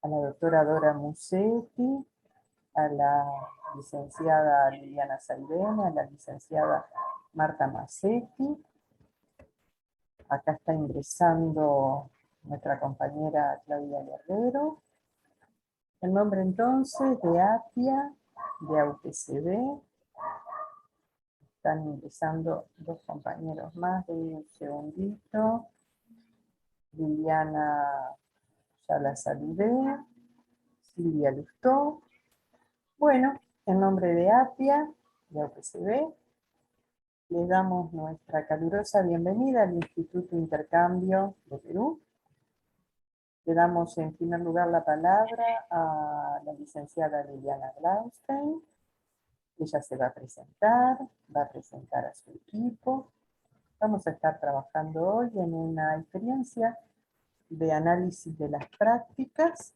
a la doctora Dora Musetti, a la licenciada Liliana Saibene, a la licenciada Marta Macetti. Acá está ingresando nuestra compañera Claudia Guerrero. El nombre entonces de APIA, de AUPCB. Están ingresando dos compañeros más, de un segundito. Liliana, ya la saludé. Silvia Lustó. Bueno, en nombre de APIA, de AUPCB, le damos nuestra calurosa bienvenida al Instituto Intercambio de Perú. Le damos en primer lugar la palabra a la licenciada Liliana Blaustein. Ella se va a presentar a su equipo. Vamos a estar trabajando hoy en una experiencia de análisis de las prácticas,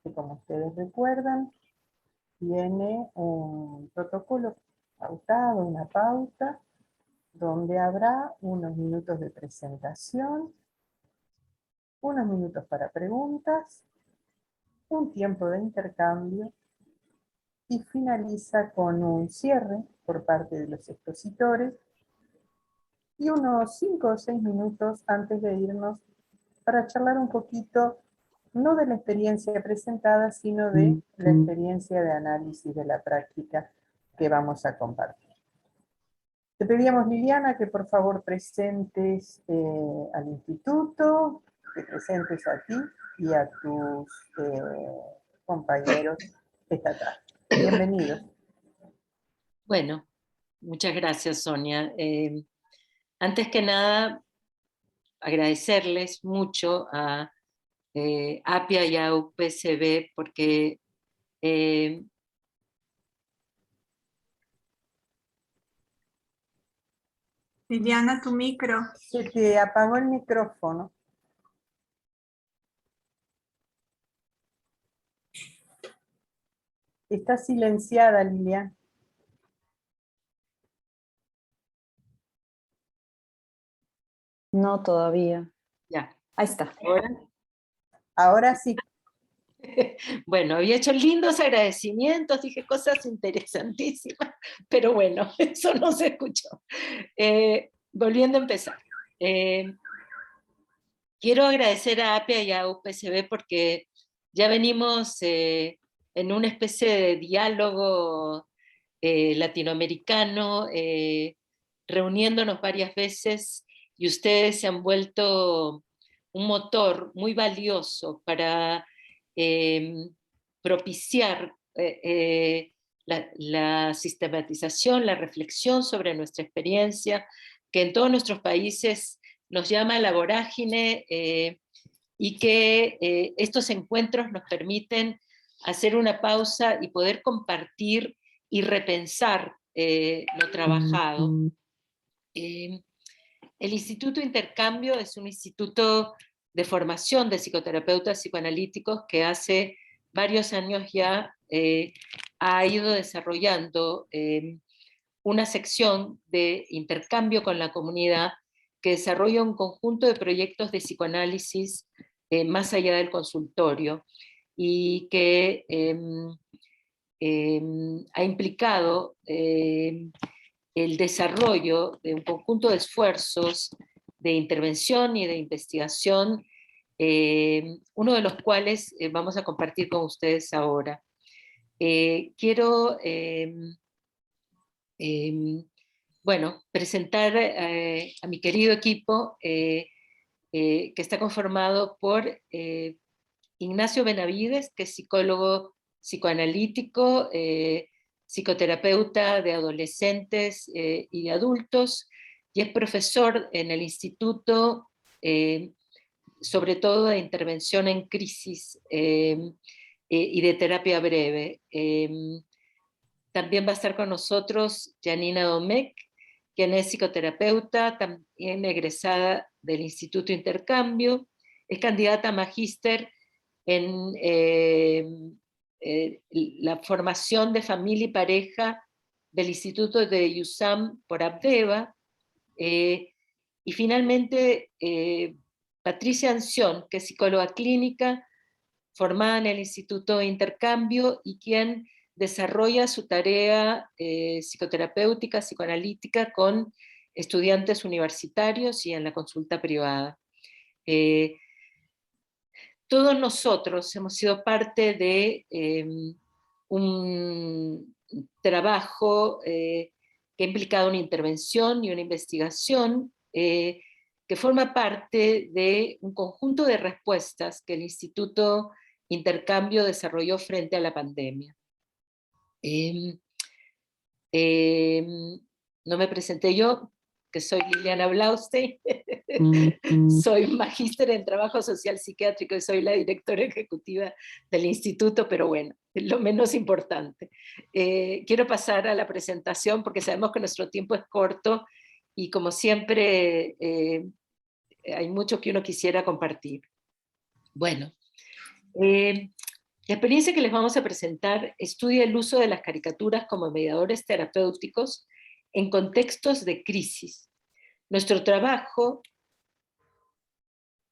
que como ustedes recuerdan, tiene un protocolo pautado, una pauta, donde habrá unos minutos de presentación, unos minutos para preguntas, un tiempo de intercambio y finaliza con un cierre por parte de los expositores y unos 5 o 6 minutos antes de irnos para charlar un poquito, no de la experiencia presentada, sino de la experiencia de análisis de la práctica que vamos a compartir. Te pedíamos, Liliana, que por favor presentes al instituto, que presentes a ti y a tus compañeros esta tarde. Bienvenidos. Bueno, muchas gracias, Sonia. Antes que nada, agradecerles mucho a APIA y a UPCB porque Liliana, tu micro. Se te apagó el micrófono. Está silenciada, Liliana. No, todavía. ya. Ahí está. Ahora sí. Bueno, había hecho lindos agradecimientos, dije cosas interesantísimas, pero bueno, eso no se escuchó. Volviendo a empezar. Quiero agradecer a APIA y a UPCB porque ya venimos en una especie de diálogo latinoamericano, reuniéndonos varias veces, y ustedes se han vuelto un motor muy valioso para propiciar la sistematización, la reflexión sobre nuestra experiencia, que en todos nuestros países nos llama a la vorágine, y que estos encuentros nos permiten hacer una pausa y poder compartir y repensar lo trabajado. El Instituto Intercambio es un instituto de formación de psicoterapeutas psicoanalíticos que hace varios años ya ha ido desarrollando una sección de intercambio con la comunidad que desarrolla un conjunto de proyectos de psicoanálisis más allá del consultorio y que ha implicado el desarrollo de un conjunto de esfuerzos de intervención y de investigación, uno de los cuales vamos a compartir con ustedes ahora. Quiero bueno, presentar a mi querido equipo que está conformado por Ignacio Benavides, que es psicólogo psicoanalítico, psicoterapeuta de adolescentes y de adultos, y es profesor en el instituto, sobre todo de intervención en crisis y de terapia breve. También va a estar con nosotros Janina Domecq, quien es psicoterapeuta, también egresada del Instituto Intercambio, es candidata a magíster en la formación de familia y pareja del Instituto de USAM por Abdeva, y finalmente Patricia Anción, que es psicóloga clínica, formada en el Instituto de Intercambio y quien desarrolla su tarea psicoterapéutica, psicoanalítica con estudiantes universitarios y en la consulta privada. Todos nosotros hemos sido parte de un trabajo que ha implicado una intervención y una investigación que forma parte de un conjunto de respuestas que el Instituto Intercambio desarrolló frente a la pandemia. No me presenté yo, que soy Liliana Blaustein, soy magíster en trabajo social psiquiátrico y soy la directora ejecutiva del instituto, pero bueno, lo menos importante. Quiero pasar a la presentación porque sabemos que nuestro tiempo es corto y como siempre hay mucho que uno quisiera compartir. Bueno, la experiencia que les vamos a presentar estudia el uso de las caricaturas como mediadores terapéuticos en contextos de crisis. Nuestro trabajo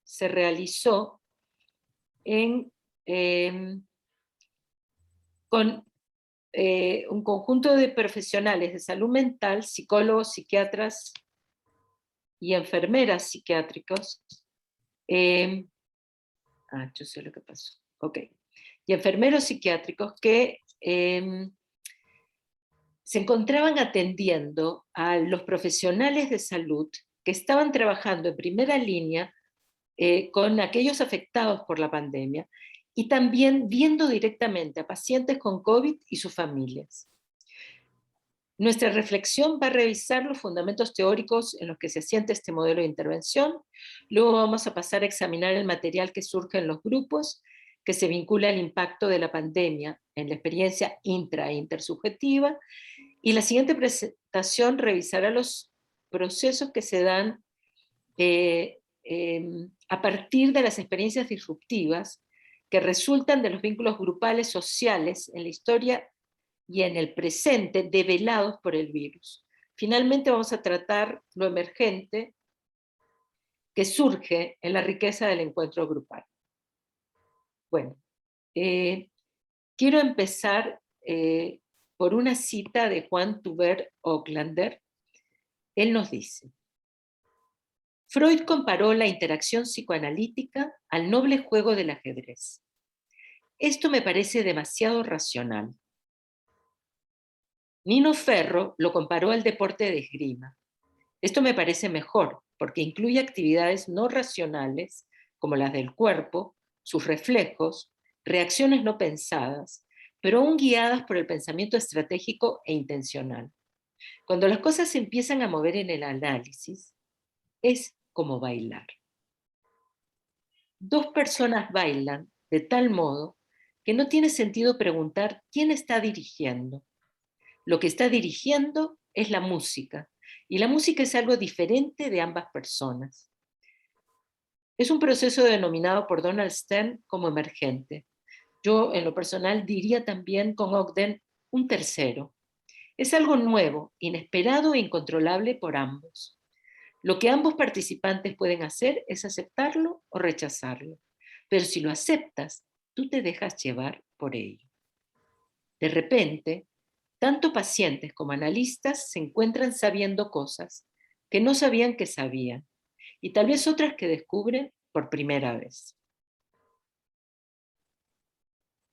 se realizó con un conjunto de profesionales de salud mental, psicólogos, psiquiatras y enfermeras psiquiátricos. Yo sé lo que pasó. Ok. Y enfermeros psiquiátricos que se encontraban atendiendo a los profesionales de salud que estaban trabajando en primera línea con aquellos afectados por la pandemia y también viendo directamente a pacientes con COVID y sus familias. Nuestra reflexión va a revisar los fundamentos teóricos en los que se asienta este modelo de intervención. Luego vamos a pasar a examinar el material que surge en los grupos, que se vincula al impacto de la pandemia en la experiencia intra e intersubjetiva. Y la siguiente presentación revisará los procesos que se dan a partir de las experiencias disruptivas que resultan de los vínculos grupales sociales en la historia y en el presente develados por el virus. Finalmente vamos a tratar lo emergente que surge en la riqueza del encuentro grupal. Bueno, quiero empezar por una cita de Juan Tuber Ocklander. Él nos dice: Freud comparó la interacción psicoanalítica al noble juego del ajedrez. Esto me parece demasiado racional. Nino Ferro lo comparó al deporte de esgrima. Esto me parece mejor, porque incluye actividades no racionales, como las del cuerpo, sus reflejos, reacciones no pensadas, pero aún guiadas por el pensamiento estratégico e intencional. Cuando las cosas se empiezan a mover en el análisis, es como bailar. Dos personas bailan de tal modo que no tiene sentido preguntar quién está dirigiendo. Lo que está dirigiendo es la música, y la música es algo diferente de ambas personas. Es un proceso denominado por Donald Stern como emergente. Yo, en lo personal, diría también con Ogden un tercero. Es algo nuevo, inesperado e incontrolable por ambos. Lo que ambos participantes pueden hacer es aceptarlo o rechazarlo. Pero si lo aceptas, tú te dejas llevar por ello. De repente, tanto pacientes como analistas se encuentran sabiendo cosas que no sabían que sabían, y tal vez otras que descubren por primera vez.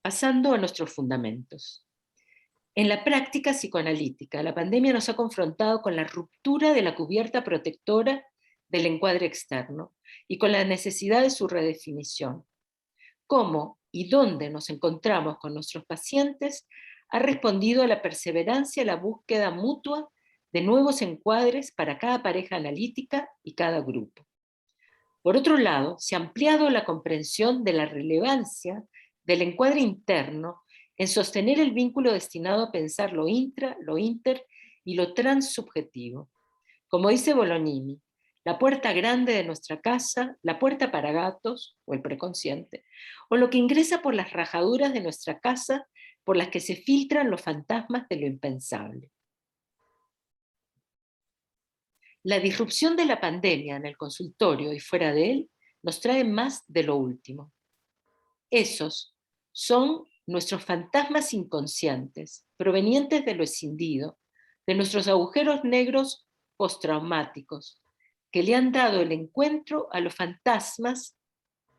Pasando a nuestros fundamentos. En la práctica psicoanalítica, la pandemia nos ha confrontado con la ruptura de la cubierta protectora del encuadre externo y con la necesidad de su redefinición. Cómo y dónde nos encontramos con nuestros pacientes ha respondido a la perseverancia y la búsqueda mutua de nuevos encuadres para cada pareja analítica y cada grupo. Por otro lado, se ha ampliado la comprensión de la relevancia del encuadre interno en sostener el vínculo destinado a pensar lo intra, lo inter y lo transsubjetivo. Como dice Bolognini, la puerta grande de nuestra casa, la puerta para gatos, o el preconsciente, o lo que ingresa por las rajaduras de nuestra casa por las que se filtran los fantasmas de lo impensable. La disrupción de la pandemia en el consultorio y fuera de él nos trae más de lo último. Esos son nuestros fantasmas inconscientes, provenientes de lo escindido, de nuestros agujeros negros postraumáticos, que le han dado el encuentro a los fantasmas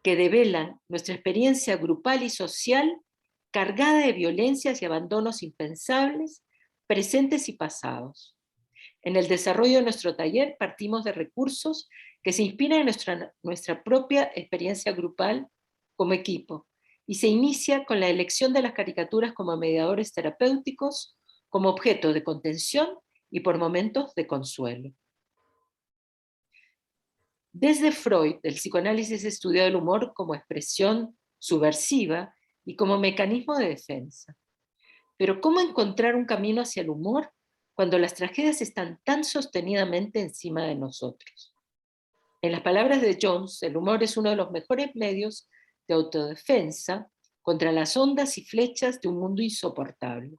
que develan nuestra experiencia grupal y social cargada de violencias y abandonos impensables, presentes y pasados. En el desarrollo de nuestro taller partimos de recursos que se inspiran en nuestra propia experiencia grupal como equipo, y se inicia con la elección de las caricaturas como mediadores terapéuticos, como objeto de contención y por momentos de consuelo. Desde Freud, el psicoanálisis estudió el humor como expresión subversiva y como mecanismo de defensa. Pero ¿cómo encontrar un camino hacia el humor cuando las tragedias están tan sostenidamente encima de nosotros? En las palabras de Jones, el humor es uno de los mejores medios de autodefensa contra las ondas y flechas de un mundo insoportable.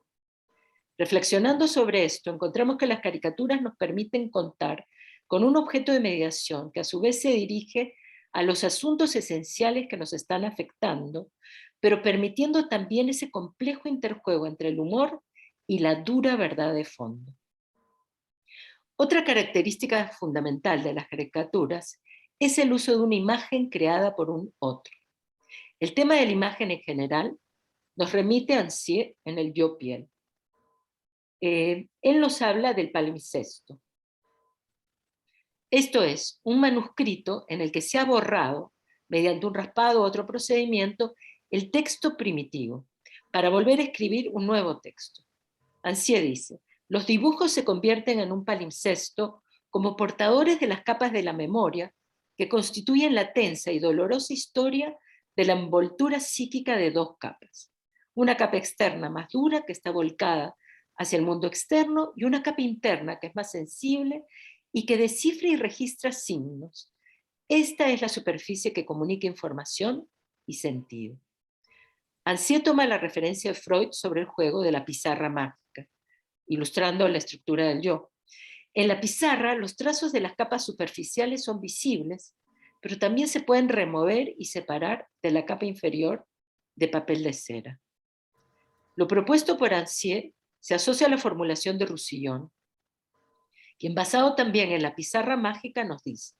Reflexionando sobre esto, encontramos que las caricaturas nos permiten contar con un objeto de mediación que a su vez se dirige a los asuntos esenciales que nos están afectando, pero permitiendo también ese complejo interjuego entre el humor y la dura verdad de fondo. Otra característica fundamental de las caricaturas es el uso de una imagen creada por un otro. El tema de la imagen en general nos remite a Ansier en el Yo Piel. Él nos habla del palimpsesto. Esto es, un manuscrito en el que se ha borrado, mediante un raspado u otro procedimiento, el texto primitivo, para volver a escribir un nuevo texto. Ansier dice, los dibujos se convierten en un palimpsesto como portadores de las capas de la memoria que constituyen la tensa y dolorosa historia de la envoltura psíquica de dos capas. Una capa externa más dura que está volcada hacia el mundo externo y una capa interna que es más sensible y que descifra y registra signos. Esta es la superficie que comunica información y sentido. Ansier toma la referencia de Freud sobre el juego de la pizarra mágica, ilustrando la estructura del yo. En la pizarra, los trazos de las capas superficiales son visibles, pero también se pueden remover y separar de la capa inferior de papel de cera. Lo propuesto por Ansier se asocia a la formulación de Roussillon, quien basado también en la pizarra mágica nos dice,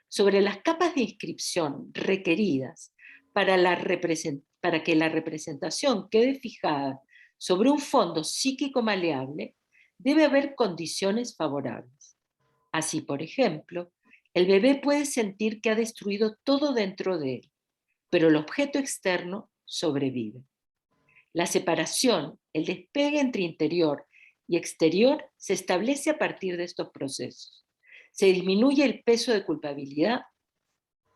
sobre las capas de inscripción requeridas para que la representación quede fijada sobre un fondo psíquico maleable, debe haber condiciones favorables. Así, por ejemplo, el bebé puede sentir que ha destruido todo dentro de él, pero el objeto externo sobrevive. La separación, el despegue entre interior y exterior se establece a partir de estos procesos. Se disminuye el peso de culpabilidad,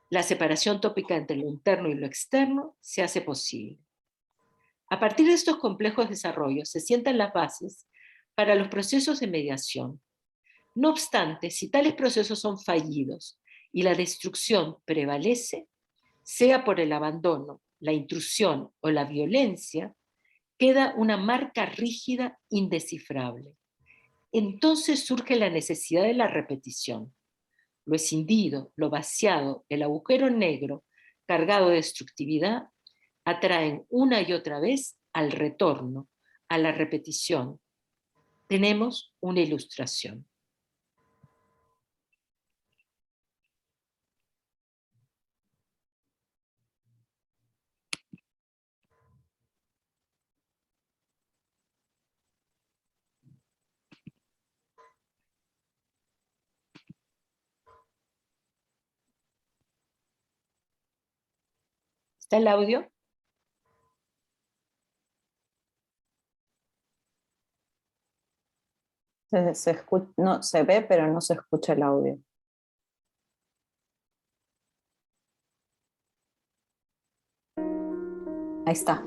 la separación tópica entre lo interno y lo externo se hace posible. A partir de estos complejos desarrollos se sientan las bases para los procesos de mediación. No obstante, si tales procesos son fallidos y la destrucción prevalece, sea por el abandono, la intrusión o la violencia, queda una marca rígida indescifrable. Entonces surge la necesidad de la repetición. Lo escindido, lo vaciado, el agujero negro cargado de destructividad, atraen una y otra vez al retorno, a la repetición. Tenemos una ilustración. ¿Está el audio? No, se ve, pero no se escucha el audio. Ahí está.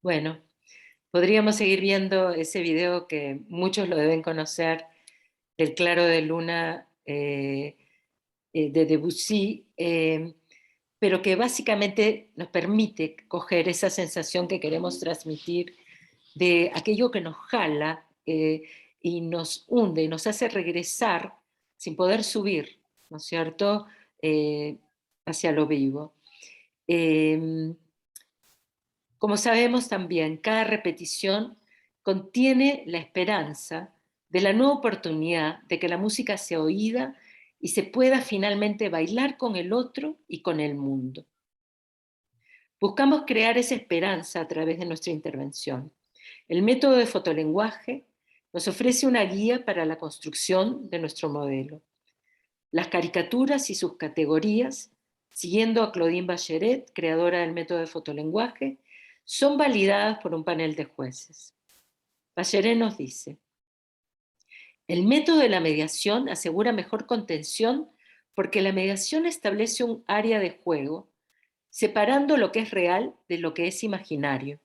Bueno, podríamos seguir viendo ese video que muchos lo deben conocer, del Claro de Luna de Debussy, pero que básicamente nos permite coger esa sensación que queremos transmitir de aquello que nos jala y nos hunde, nos hace regresar sin poder subir, ¿no es cierto?, hacia lo vivo. Como sabemos también, cada repetición contiene la esperanza de la nueva oportunidad de que la música sea oída y se pueda finalmente bailar con el otro y con el mundo. Buscamos crear esa esperanza a través de nuestra intervención. El método de fotolenguaje nos ofrece una guía para la construcción de nuestro modelo. Las caricaturas y sus categorías, siguiendo a Claudine Bacheret, creadora del método de fotolenguaje, son validadas por un panel de jueces. Bacheret nos dice: el método de la mediación asegura mejor contención porque la mediación establece un área de juego, separando lo que es real de lo que es imaginario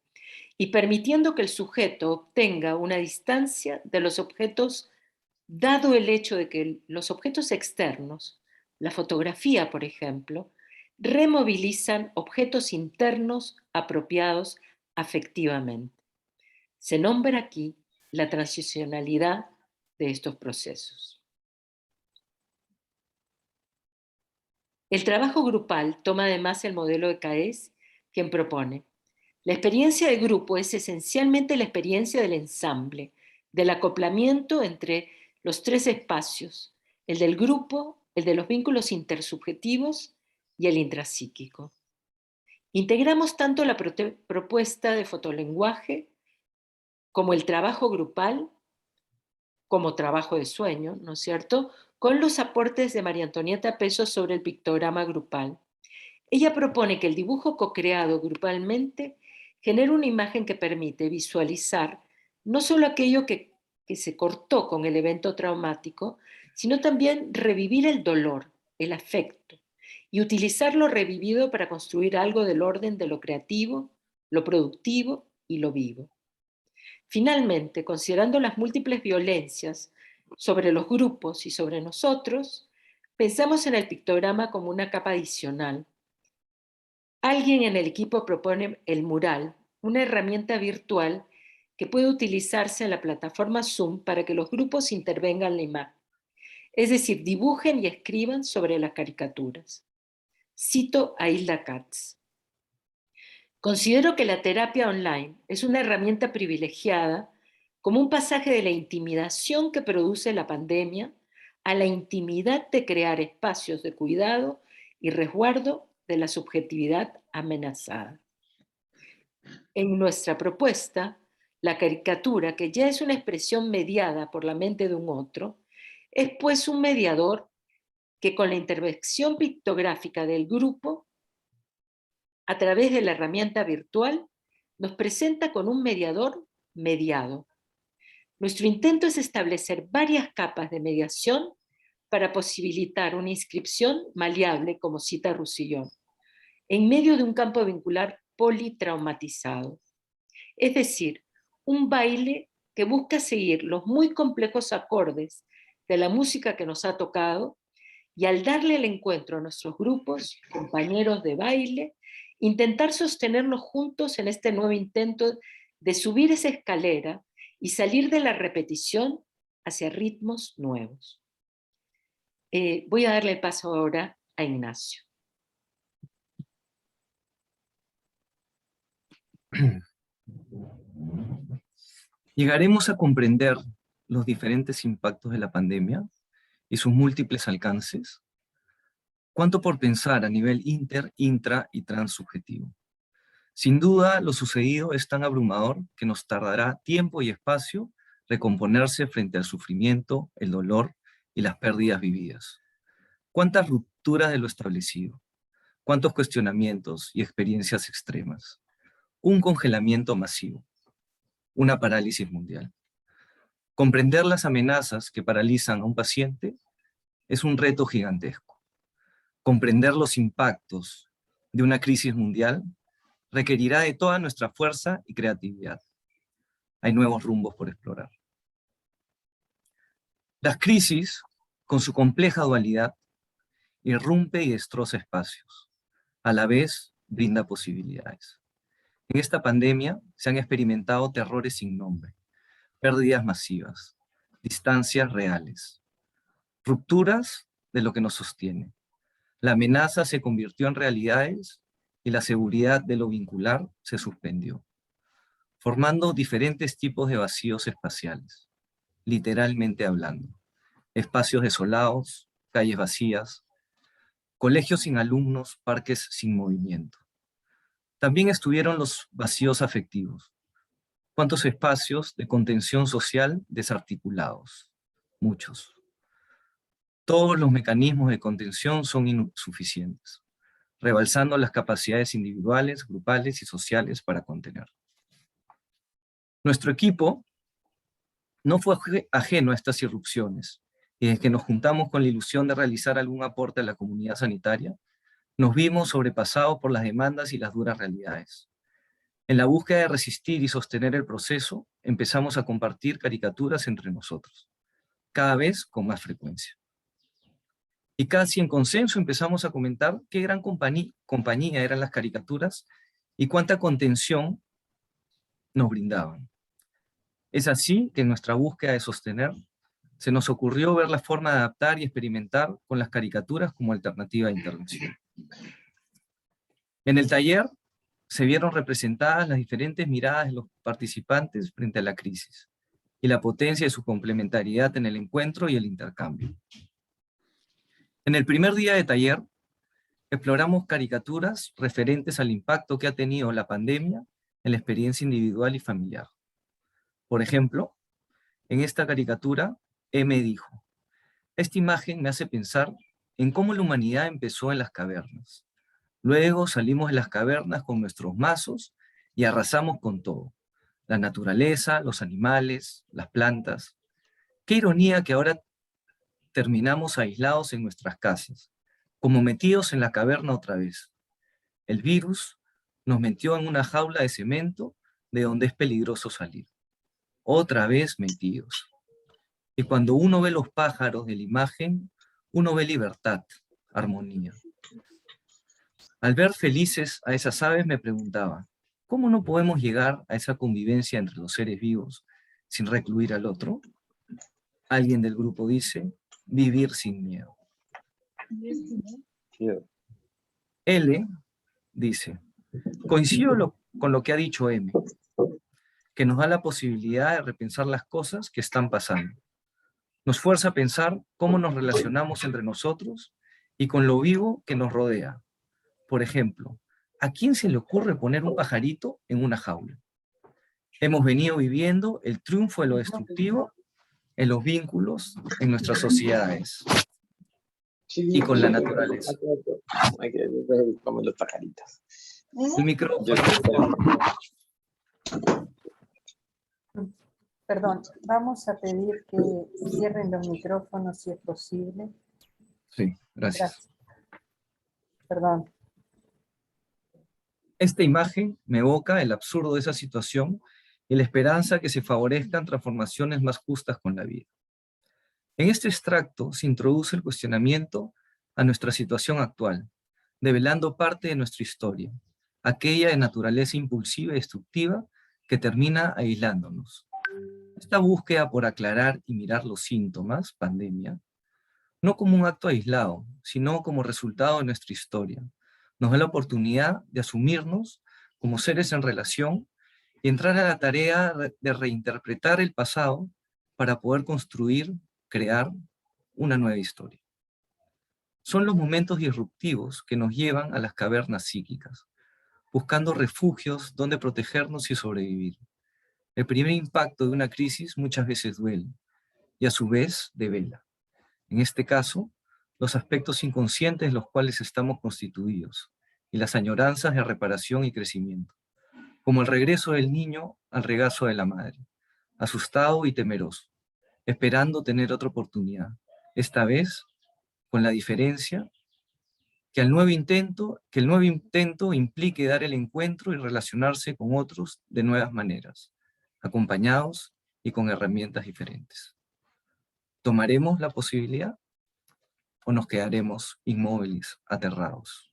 y permitiendo que el sujeto obtenga una distancia de los objetos, dado el hecho de que los objetos externos, la fotografía, por ejemplo, removilizan objetos internos apropiados afectivamente. Se nombra aquí la transicionalidad de estos procesos. El trabajo grupal toma además el modelo de Caes, quien propone: la experiencia de grupo es esencialmente la experiencia del ensamble, del acoplamiento entre los tres espacios, el del grupo, el de los vínculos intersubjetivos y el intrapsíquico. Integramos tanto la propuesta de fotolenguaje como el trabajo grupal, como trabajo de sueño, ¿no es cierto?, con los aportes de María Antonieta Peso sobre el pictograma grupal. Ella propone que el dibujo co-creado grupalmente genera una imagen que permite visualizar no solo aquello que se cortó con el evento traumático, sino también revivir el dolor, el afecto, y utilizar lo revivido para construir algo del orden de lo creativo, lo productivo y lo vivo. Finalmente, considerando las múltiples violencias sobre los grupos y sobre nosotros, pensamos en el pictograma como una capa adicional. Alguien en el equipo propone el mural, una herramienta virtual que puede utilizarse en la plataforma Zoom para que los grupos intervengan en la imagen, es decir, dibujen y escriban sobre las caricaturas. Cito a Hilda Katz: considero que la terapia online es una herramienta privilegiada como un pasaje de la intimidación que produce la pandemia a la intimidad de crear espacios de cuidado y resguardo de la subjetividad amenazada. En nuestra propuesta, la caricatura, que ya es una expresión mediada por la mente de un otro, es pues un mediador que con la intervención pictográfica del grupo, a través de la herramienta virtual, nos presenta con un mediador mediado. Nuestro intento es establecer varias capas de mediación para posibilitar una inscripción maleable, como cita Roussillon, en medio de un campo vincular politraumatizado. Es decir, un baile que busca seguir los muy complejos acordes de la música que nos ha tocado y, al darle el encuentro a nuestros grupos, compañeros de baile, intentar sostenernos juntos en este nuevo intento de subir esa escalera y salir de la repetición hacia ritmos nuevos. Voy a darle el paso ahora a Ignacio. ¿Llegaremos a comprender los diferentes impactos de la pandemia y sus múltiples alcances? ¿Cuánto por pensar a nivel inter, intra y transsubjetivo? Sin duda, lo sucedido es tan abrumador que nos tardará tiempo y espacio recomponerse frente al sufrimiento, el dolor y las pérdidas vividas. ¿Cuántas rupturas de lo establecido? ¿Cuántos cuestionamientos y experiencias extremas? Un congelamiento masivo. Una parálisis mundial. Comprender las amenazas que paralizan a un paciente es un reto gigantesco. Comprender los impactos de una crisis mundial requerirá de toda nuestra fuerza y creatividad. Hay nuevos rumbos por explorar. Las crisis, con su compleja dualidad, irrumpe y destroza espacios. A la vez, brinda posibilidades. En esta pandemia se han experimentado terrores sin nombre, pérdidas masivas, distancias reales, rupturas de lo que nos sostiene. La amenaza se convirtió en realidades y la seguridad de lo vincular se suspendió, formando diferentes tipos de vacíos espaciales, literalmente hablando. Espacios desolados, calles vacías, colegios sin alumnos, parques sin movimiento. También estuvieron los vacíos afectivos. ¿Cuántos espacios de contención social desarticulados? Muchos. Todos los mecanismos de contención son insuficientes, rebalsando las capacidades individuales, grupales y sociales para contener. Nuestro equipo no fue ajeno a estas irrupciones, y desde que nos juntamos con la ilusión de realizar algún aporte a la comunidad sanitaria, nos vimos sobrepasados por las demandas y las duras realidades. En la búsqueda de resistir y sostener el proceso, empezamos a compartir caricaturas entre nosotros, cada vez con más frecuencia. Y casi en consenso empezamos a comentar qué gran compañía eran las caricaturas y cuánta contención nos brindaban. Es así que en nuestra búsqueda de sostener, se nos ocurrió ver la forma de adaptar y experimentar con las caricaturas como alternativa de intervención. En el taller se vieron representadas las diferentes miradas de los participantes frente a la crisis y la potencia de su complementariedad en el encuentro y el intercambio. En el primer día de taller, exploramos caricaturas referentes al impacto que ha tenido la pandemia en la experiencia individual y familiar. Por ejemplo, en esta caricatura, M dijo: esta imagen me hace pensar en cómo la humanidad empezó en las cavernas. Luego salimos de las cavernas con nuestros mazos y arrasamos con todo. La naturaleza, los animales, las plantas. Qué ironía que ahora terminamos aislados en nuestras casas, como metidos en la caverna otra vez. El virus nos metió en una jaula de cemento de donde es peligroso salir. Otra vez metidos. Y cuando uno ve los pájaros de la imagen, uno ve libertad, armonía. Al ver felices a esas aves me preguntaba, ¿cómo no podemos llegar a esa convivencia entre los seres vivos sin recluir al otro? Alguien del grupo dice, vivir sin miedo. L dice, coincido con lo que ha dicho M, que nos da la posibilidad de repensar las cosas que están pasando. Nos fuerza a pensar cómo nos relacionamos entre nosotros y con lo vivo que nos rodea. Por ejemplo, ¿a quién se le ocurre poner un pajarito en una jaula? Hemos venido viviendo el triunfo de lo destructivo en los vínculos en nuestras sociedades y con la naturaleza. Hay que ver como los pajaritos. El micrófono. Perdón, vamos a pedir que cierren los micrófonos si es posible. Sí, gracias. Perdón. Esta imagen me evoca el absurdo de esa situación y la esperanza que se favorezcan transformaciones más justas con la vida. En este extracto se introduce el cuestionamiento a nuestra situación actual, develando parte de nuestra historia, aquella de naturaleza impulsiva y destructiva que termina aislándonos. Esta búsqueda por aclarar y mirar los síntomas, pandemia, no como un acto aislado, sino como resultado de nuestra historia, nos da la oportunidad de asumirnos como seres en relación y entrar a la tarea de reinterpretar el pasado para poder construir, crear una nueva historia. Son los momentos disruptivos que nos llevan a las cavernas psíquicas, buscando refugios donde protegernos y sobrevivir. El primer impacto de una crisis muchas veces duele, y a su vez devela. En este caso, los aspectos inconscientes de los cuales estamos constituidos, y las añoranzas de reparación y crecimiento, como el regreso del niño al regazo de la madre, asustado y temeroso, esperando tener otra oportunidad, esta vez con la diferencia que el nuevo intento implique dar el encuentro y relacionarse con otros de nuevas maneras, acompañados y con herramientas diferentes. ¿Tomaremos la posibilidad o nos quedaremos inmóviles, aterrados?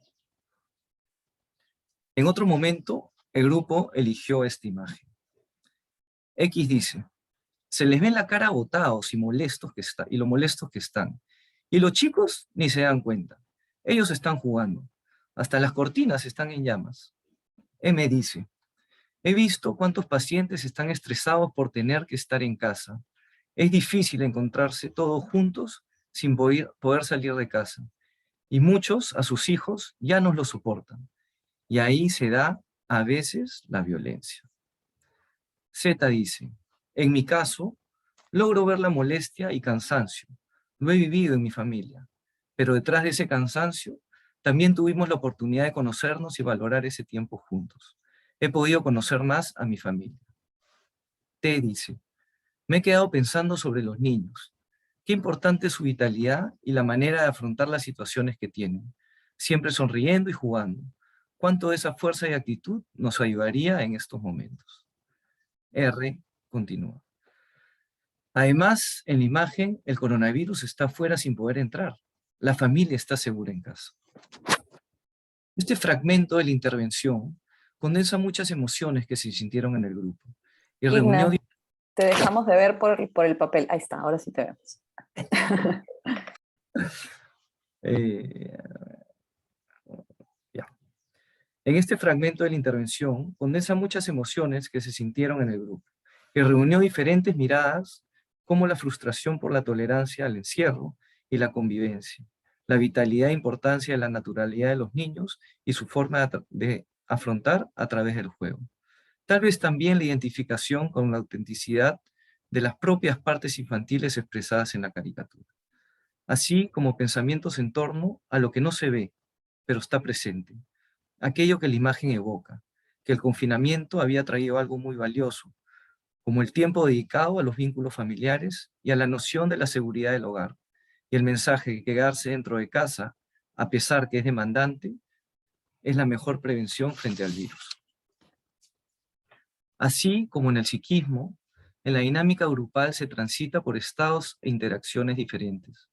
En otro momento, el grupo eligió esta imagen. X dice: se les ve en la cara agotados y molestos que están. Y los chicos ni se dan cuenta. Ellos están jugando. Hasta las cortinas están en llamas. M dice: he visto cuántos pacientes están estresados por tener que estar en casa. Es difícil encontrarse todos juntos sin poder salir de casa. Y muchos, a sus hijos, ya no lo soportan. Y ahí se da, a veces, la violencia. Z dice: en mi caso, logro ver la molestia y cansancio. Lo he vivido en mi familia. Pero detrás de ese cansancio, también tuvimos la oportunidad de conocernos y valorar ese tiempo juntos. He podido conocer más a mi familia. T dice: me he quedado pensando sobre los niños. Qué importante es su vitalidad y la manera de afrontar las situaciones que tienen. Siempre sonriendo y jugando. Cuánto de esa fuerza y actitud nos ayudaría en estos momentos. R continúa: además, en la imagen, el coronavirus está fuera sin poder entrar. La familia está segura en casa. Este fragmento de la intervención condensa muchas emociones que se sintieron en el grupo. Y reunió... Igna, te dejamos de ver por el papel. Ahí está, ahora sí te vemos. Ya. En este fragmento de la intervención condensa muchas emociones que se sintieron en el grupo. Y reunió diferentes miradas, como la frustración por la tolerancia al encierro y la convivencia, la vitalidad e importancia de la naturalidad de los niños y su forma de afrontar a través del juego. Tal vez también la identificación con la autenticidad de las propias partes infantiles expresadas en la caricatura, así como pensamientos en torno a lo que no se ve, pero está presente, aquello que la imagen evoca, que el confinamiento había traído algo muy valioso, como el tiempo dedicado a los vínculos familiares y a la noción de la seguridad del hogar, y el mensaje que quedarse dentro de casa, a pesar que es demandante, es la mejor prevención frente al virus. Así como en el psiquismo, en la dinámica grupal se transita por estados e interacciones diferentes,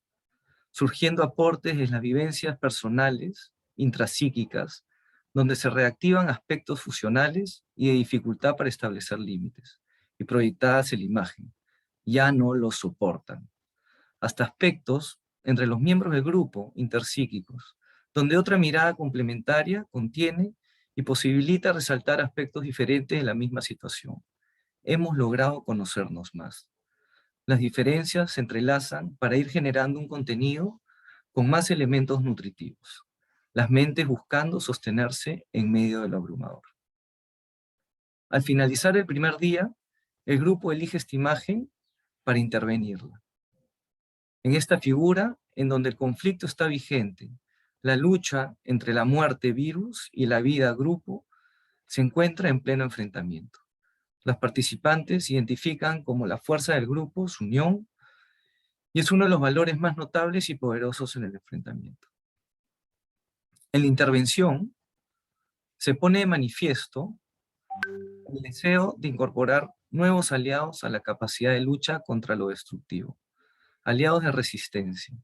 surgiendo aportes de las vivencias personales, intrapsíquicas, donde se reactivan aspectos fusionales y de dificultad para establecer límites, y proyectadas en la imagen, ya no los soportan. Hasta aspectos entre los miembros del grupo interpsíquicos, donde otra mirada complementaria contiene y posibilita resaltar aspectos diferentes de la misma situación. Hemos logrado conocernos más. Las diferencias se entrelazan para ir generando un contenido con más elementos nutritivos, las mentes buscando sostenerse en medio de lo abrumador. Al finalizar el primer día, el grupo elige esta imagen para intervenirla. En esta figura, en donde el conflicto está vigente, la lucha entre la muerte virus y la vida grupo se encuentra en pleno enfrentamiento. Los participantes identifican como la fuerza del grupo su unión, y es uno de los valores más notables y poderosos en el enfrentamiento. En la intervención se pone de manifiesto el deseo de incorporar nuevos aliados a la capacidad de lucha contra lo destructivo, aliados de resistencia.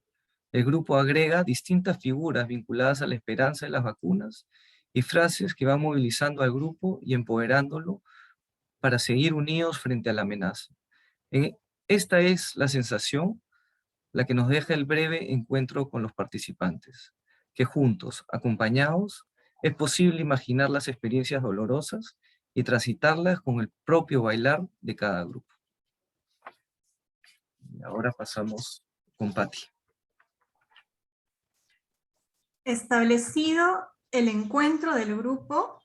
El grupo agrega distintas figuras vinculadas a la esperanza de las vacunas y frases que van movilizando al grupo y empoderándolo para seguir unidos frente a la amenaza. Esta es la sensación la que nos deja el breve encuentro con los participantes, que juntos, acompañados, es posible imaginar las experiencias dolorosas y transitarlas con el propio bailar de cada grupo. Y ahora pasamos con Patti. Establecido el encuentro del grupo,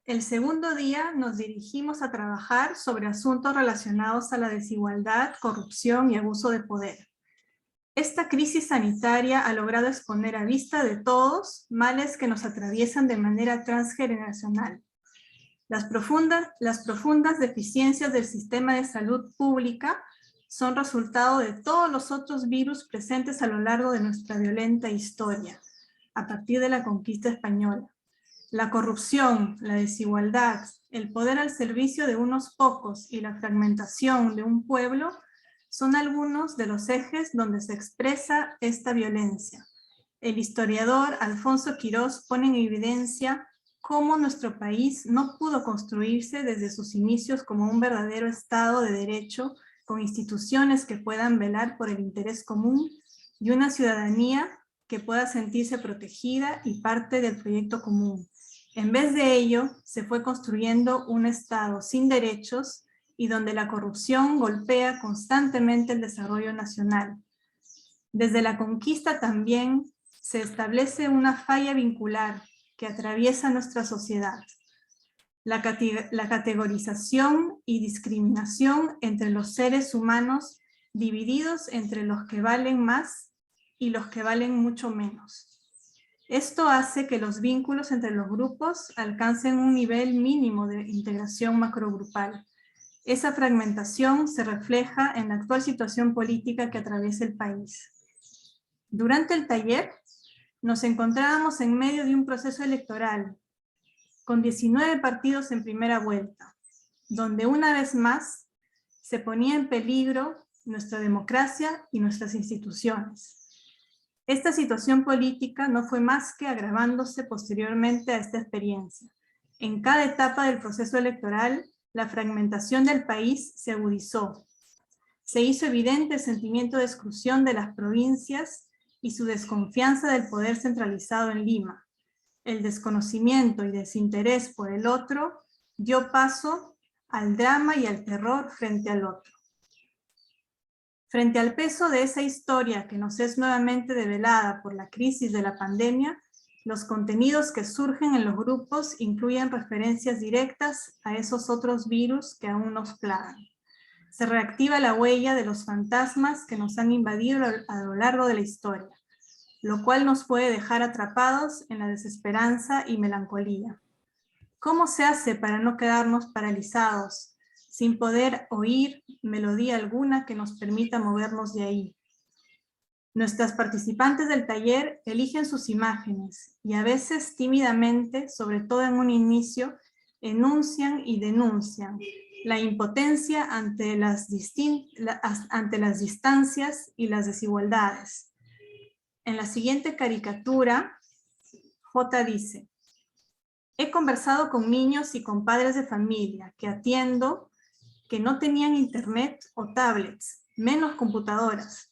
el segundo día nos dirigimos a trabajar sobre asuntos relacionados a la desigualdad, corrupción y abuso de poder. Esta crisis sanitaria ha logrado exponer a vista de todos males que nos atraviesan de manera transgeneracional. Las profundas deficiencias del sistema de salud pública son resultado de todos los otros virus presentes a lo largo de nuestra violenta historia. a partir de la conquista española. La corrupción, la desigualdad, el poder al servicio de unos pocos y la fragmentación de un pueblo son algunos de los ejes donde se expresa esta violencia. El historiador Alfonso Quirós pone en evidencia cómo nuestro país no pudo construirse desde sus inicios como un verdadero Estado de Derecho, con instituciones que puedan velar por el interés común y una ciudadanía que pueda sentirse protegida y parte del proyecto común. En vez de ello, se fue construyendo un Estado sin derechos y donde la corrupción golpea constantemente el desarrollo nacional. Desde la conquista también se establece una falla vincular que atraviesa nuestra sociedad. La categorización y discriminación entre los seres humanos divididos entre los que valen más y los que valen mucho menos. Esto hace que los vínculos entre los grupos alcancen un nivel mínimo de integración macrogrupal. Esa fragmentación se refleja en la actual situación política que atraviesa el país. Durante el taller nos encontrábamos en medio de un proceso electoral con 19 partidos en primera vuelta, donde una vez más se ponía en peligro nuestra democracia y nuestras instituciones. Esta situación política no fue más que agravándose posteriormente a esta experiencia. En cada etapa del proceso electoral, la fragmentación del país se agudizó. Se hizo evidente el sentimiento de exclusión de las provincias y su desconfianza del poder centralizado en Lima. El desconocimiento y desinterés por el otro dio paso al drama y al terror frente al otro. Frente al peso de esa historia que nos es nuevamente develada por la crisis de la pandemia, los contenidos que surgen en los grupos incluyen referencias directas a esos otros virus que aún nos plagan. Se reactiva la huella de los fantasmas que nos han invadido a lo largo de la historia, lo cual nos puede dejar atrapados en la desesperanza y melancolía. ¿Cómo se hace para no quedarnos paralizados, sin poder oír melodía alguna que nos permita movernos de ahí? Nuestras participantes del taller eligen sus imágenes y a veces tímidamente, sobre todo en un inicio, enuncian y denuncian la impotencia ante las distancias y las desigualdades. En la siguiente caricatura, J dice: he conversado con niños y con padres de familia que atiendo que no tenían internet o tablets, menos computadoras.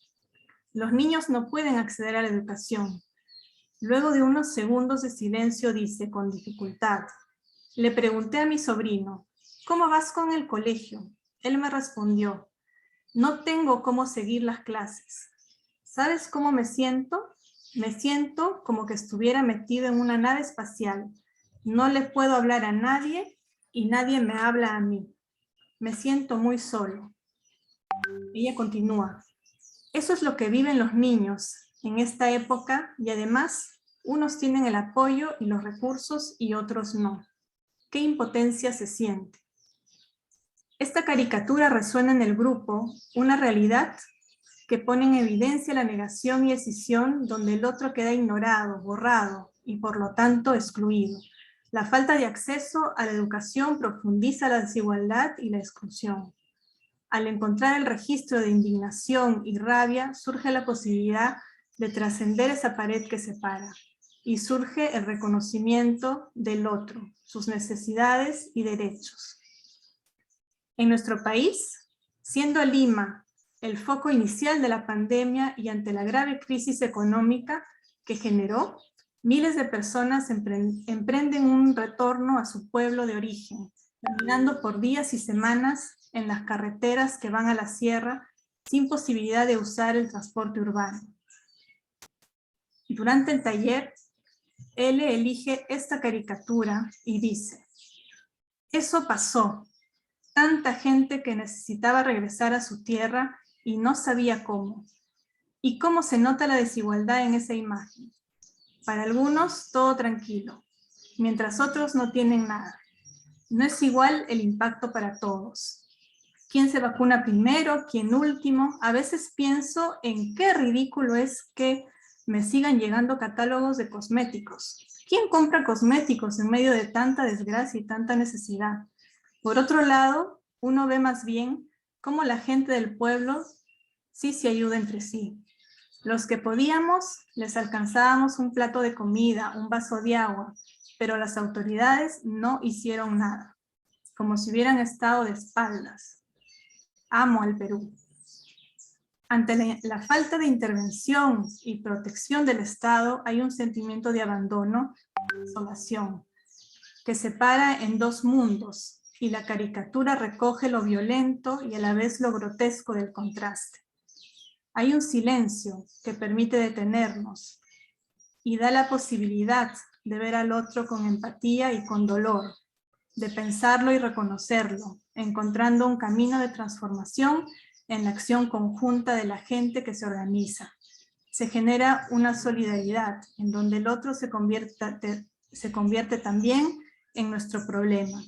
Los niños no pueden acceder a la educación. Luego de unos segundos de silencio dice con dificultad: le pregunté a mi sobrino, ¿cómo vas con el colegio? Él me respondió: no tengo cómo seguir las clases. ¿Sabes cómo me siento? Me siento como que estuviera metido en una nave espacial. No le puedo hablar a nadie y nadie me habla a mí. Me siento muy solo. Ella continúa: eso es lo que viven los niños en esta época y además unos tienen el apoyo y los recursos y otros no. ¿Qué impotencia se siente? Esta caricatura resuena en el grupo una realidad que pone en evidencia la negación y escisión donde el otro queda ignorado, borrado y por lo tanto excluido. La falta de acceso a la educación profundiza la desigualdad y la exclusión. Al encontrar el registro de indignación y rabia, surge la posibilidad de trascender esa pared que separa, y surge el reconocimiento del otro, sus necesidades y derechos. En nuestro país, siendo Lima el foco inicial de la pandemia y ante la grave crisis económica que generó, miles de personas emprenden un retorno a su pueblo de origen, caminando por días y semanas en las carreteras que van a la sierra sin posibilidad de usar el transporte urbano. Durante el taller, L elige esta caricatura y dice: eso pasó, tanta gente que necesitaba regresar a su tierra y no sabía cómo. ¿Y cómo se nota la desigualdad en esa imagen? Para algunos todo tranquilo, mientras otros no tienen nada. No es igual el impacto para todos. ¿Quién se vacuna primero? ¿Quién último? A veces pienso en qué ridículo es que me sigan llegando catálogos de cosméticos. ¿Quién compra cosméticos en medio de tanta desgracia y tanta necesidad? Por otro lado, uno ve más bien cómo la gente del pueblo sí se ayuda entre sí. Los que podíamos, les alcanzábamos un plato de comida, un vaso de agua, pero las autoridades no hicieron nada, como si hubieran estado de espaldas. Amo al Perú. Ante la falta de intervención y protección del Estado, hay un sentimiento de abandono y desolación, que separa en dos mundos, y la caricatura recoge lo violento y a la vez lo grotesco del contraste. Hay un silencio que permite detenernos y da la posibilidad de ver al otro con empatía y con dolor, de pensarlo y reconocerlo, encontrando un camino de transformación en la acción conjunta de la gente que se organiza. Se genera una solidaridad en donde el otro se convierte también en nuestro problema.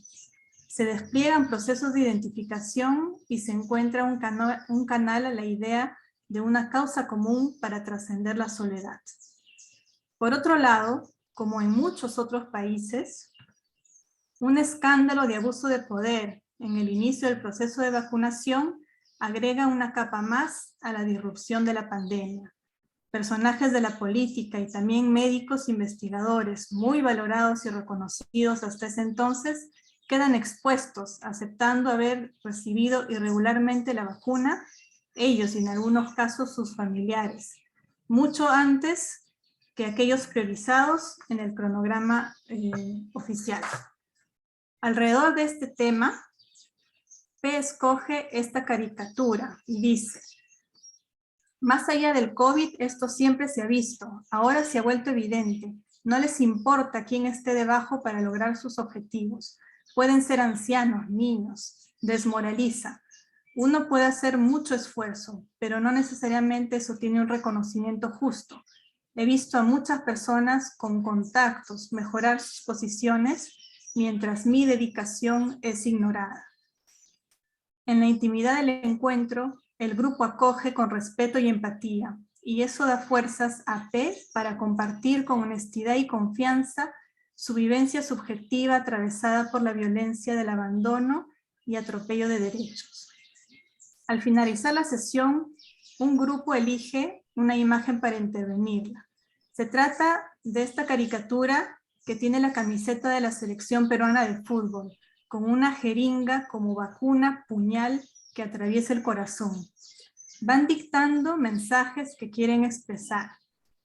Se despliegan procesos de identificación y se encuentra un canal a la idea de una causa común para trascender la soledad. Por otro lado, como en muchos otros países, un escándalo de abuso de poder en el inicio del proceso de vacunación agrega una capa más a la disrupción de la pandemia. Personajes de la política y también médicos investigadores muy valorados y reconocidos hasta ese entonces quedan expuestos, aceptando haber recibido irregularmente la vacuna, ellos y en algunos casos sus familiares, mucho antes que aquellos priorizados en el cronograma oficial. Alrededor de este tema, P escoge esta caricatura y dice: más allá del COVID, esto siempre se ha visto, ahora se ha vuelto evidente. No les importa quién esté debajo para lograr sus objetivos. Pueden ser ancianos, niños, desmoraliza. Uno puede hacer mucho esfuerzo, pero no necesariamente eso tiene un reconocimiento justo. He visto a muchas personas con contactos mejorar sus posiciones mientras mi dedicación es ignorada. En la intimidad del encuentro, el grupo acoge con respeto y empatía, y eso da fuerzas a P para compartir con honestidad y confianza su vivencia subjetiva atravesada por la violencia del abandono y atropello de derechos. Al finalizar la sesión, un grupo elige una imagen para intervenirla. Se trata de esta caricatura que tiene la camiseta de la selección peruana de fútbol, con una jeringa como vacuna puñal que atraviesa el corazón. Van dictando mensajes que quieren expresar.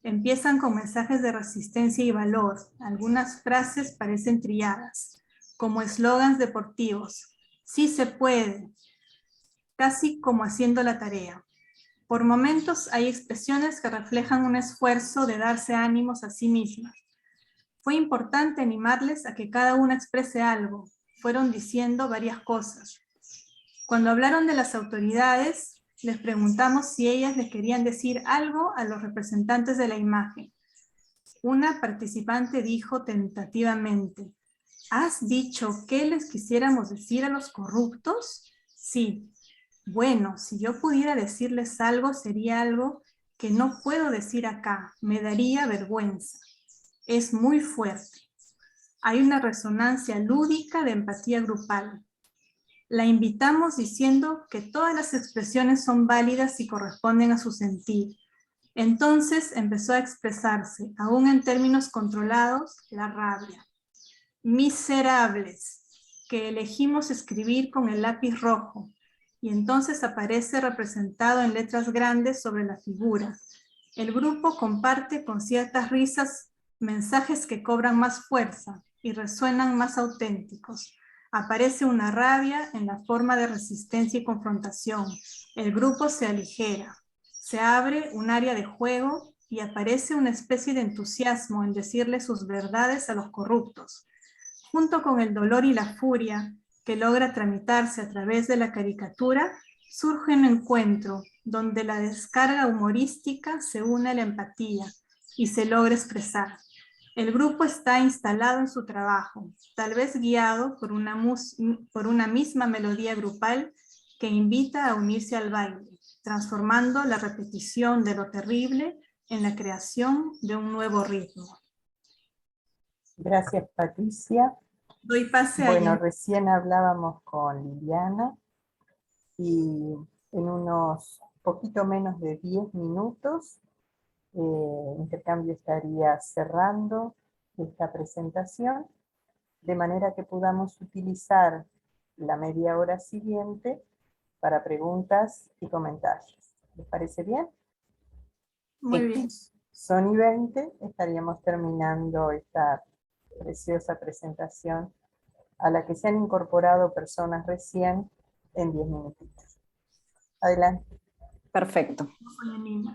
Empiezan con mensajes de resistencia y valor. Algunas frases parecen trilladas, como eslogans deportivos. Sí se puede, casi como haciendo la tarea. Por momentos hay expresiones que reflejan un esfuerzo de darse ánimos a sí mismas. Fue importante animarles a que cada una exprese algo. Fueron diciendo varias cosas. Cuando hablaron de las autoridades, les preguntamos si ellas les querían decir algo a los representantes de la imagen. Una participante dijo tentativamente: ¿has dicho qué les quisiéramos decir a los corruptos? Sí. Bueno, si yo pudiera decirles algo, sería algo que no puedo decir acá. Me daría vergüenza. Es muy fuerte. Hay una resonancia lúdica de empatía grupal. La invitamos diciendo que todas las expresiones son válidas y corresponden a su sentir. Entonces empezó a expresarse, aún en términos controlados, la rabia. Miserables, que elegimos escribir con el lápiz rojo, y entonces aparece representado en letras grandes sobre la figura. El grupo comparte con ciertas risas mensajes que cobran más fuerza y resuenan más auténticos. Aparece una rabia en la forma de resistencia y confrontación. El grupo se aligera. Se abre un área de juego y aparece una especie de entusiasmo en decirle sus verdades a los corruptos. Junto con el dolor y la furia que logra tramitarse a través de la caricatura, surge un encuentro donde la descarga humorística se une a la empatía y se logra expresar. El grupo está instalado en su trabajo, tal vez guiado por una misma melodía grupal que invita a unirse al baile, transformando la repetición de lo terrible en la creación de un nuevo ritmo. Gracias, Patricia. Doy pase a Bueno, Jen. recién hablábamos con Liliana y en unos poquito menos de 10 minutos Intercambio estaría cerrando esta presentación, de manera que podamos utilizar la media hora siguiente para preguntas y comentarios. ¿Les parece bien? Muy bien. Son y 20, estaríamos terminando esta preciosa presentación a la que se han incorporado personas recién en 10 minutitos. Adelante. Perfecto. Soy Anina.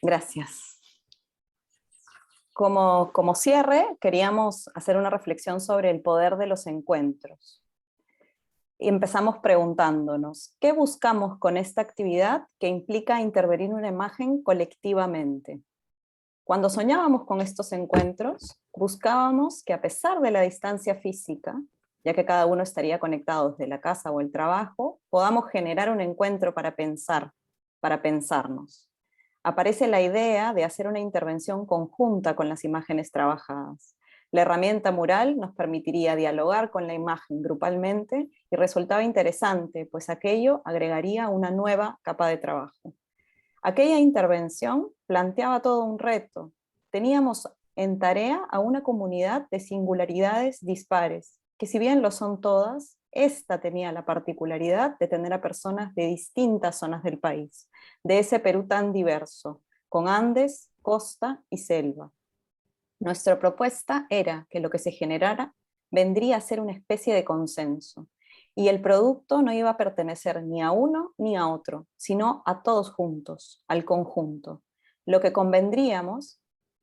Gracias. Como cierre, queríamos hacer una reflexión sobre el poder de los encuentros. Y empezamos preguntándonos, ¿qué buscamos con esta actividad que implica intervenir una imagen colectivamente? Cuando soñábamos con estos encuentros, buscábamos que a pesar de la distancia física, ya que cada uno estaría conectado desde la casa o el trabajo, podamos generar un encuentro para pensar, para pensarnos. Aparece la idea de hacer una intervención conjunta con las imágenes trabajadas. La herramienta mural nos permitiría dialogar con la imagen grupalmente y resultaba interesante, pues aquello agregaría una nueva capa de trabajo. Aquella intervención planteaba todo un reto. Teníamos en tarea a una comunidad de singularidades dispares, que si bien lo son todas, esta tenía la particularidad de tener a personas de distintas zonas del país, de ese Perú tan diverso, con Andes, costa y selva. Nuestra propuesta era que lo que se generara vendría a ser una especie de consenso, y el producto no iba a pertenecer ni a uno ni a otro, sino a todos juntos, al conjunto. Lo que convendríamos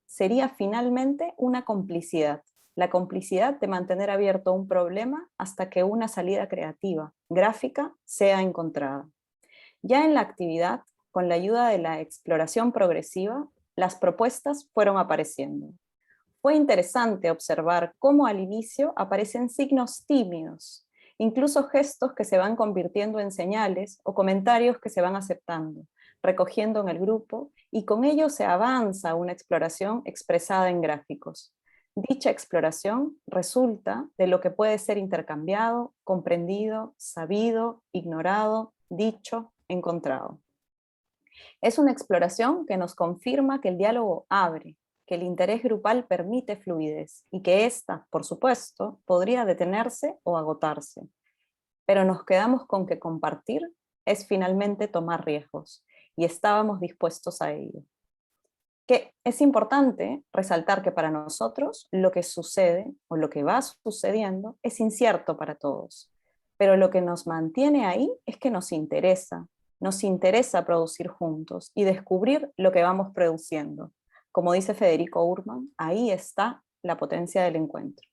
sería finalmente una complicidad, la complicidad de mantener abierto un problema hasta que una salida creativa, gráfica, sea encontrada. Ya en la actividad, con la ayuda de la exploración progresiva, las propuestas fueron apareciendo. Fue interesante observar cómo al inicio aparecen signos tímidos, incluso gestos que se van convirtiendo en señales o comentarios que se van aceptando, recogiendo en el grupo, y con ello se avanza a una exploración expresada en gráficos. Dicha exploración resulta de lo que puede ser intercambiado, comprendido, sabido, ignorado, dicho, encontrado. Es una exploración que nos confirma que el diálogo abre, que el interés grupal permite fluidez y que ésta, por supuesto, podría detenerse o agotarse. Pero nos quedamos con que compartir es finalmente tomar riesgos y estábamos dispuestos a ello. Que es importante resaltar que para nosotros lo que sucede o lo que va sucediendo es incierto para todos, pero lo que nos mantiene ahí es que nos interesa producir juntos y descubrir lo que vamos produciendo. Como dice Federico Urman, ahí está la potencia del encuentro.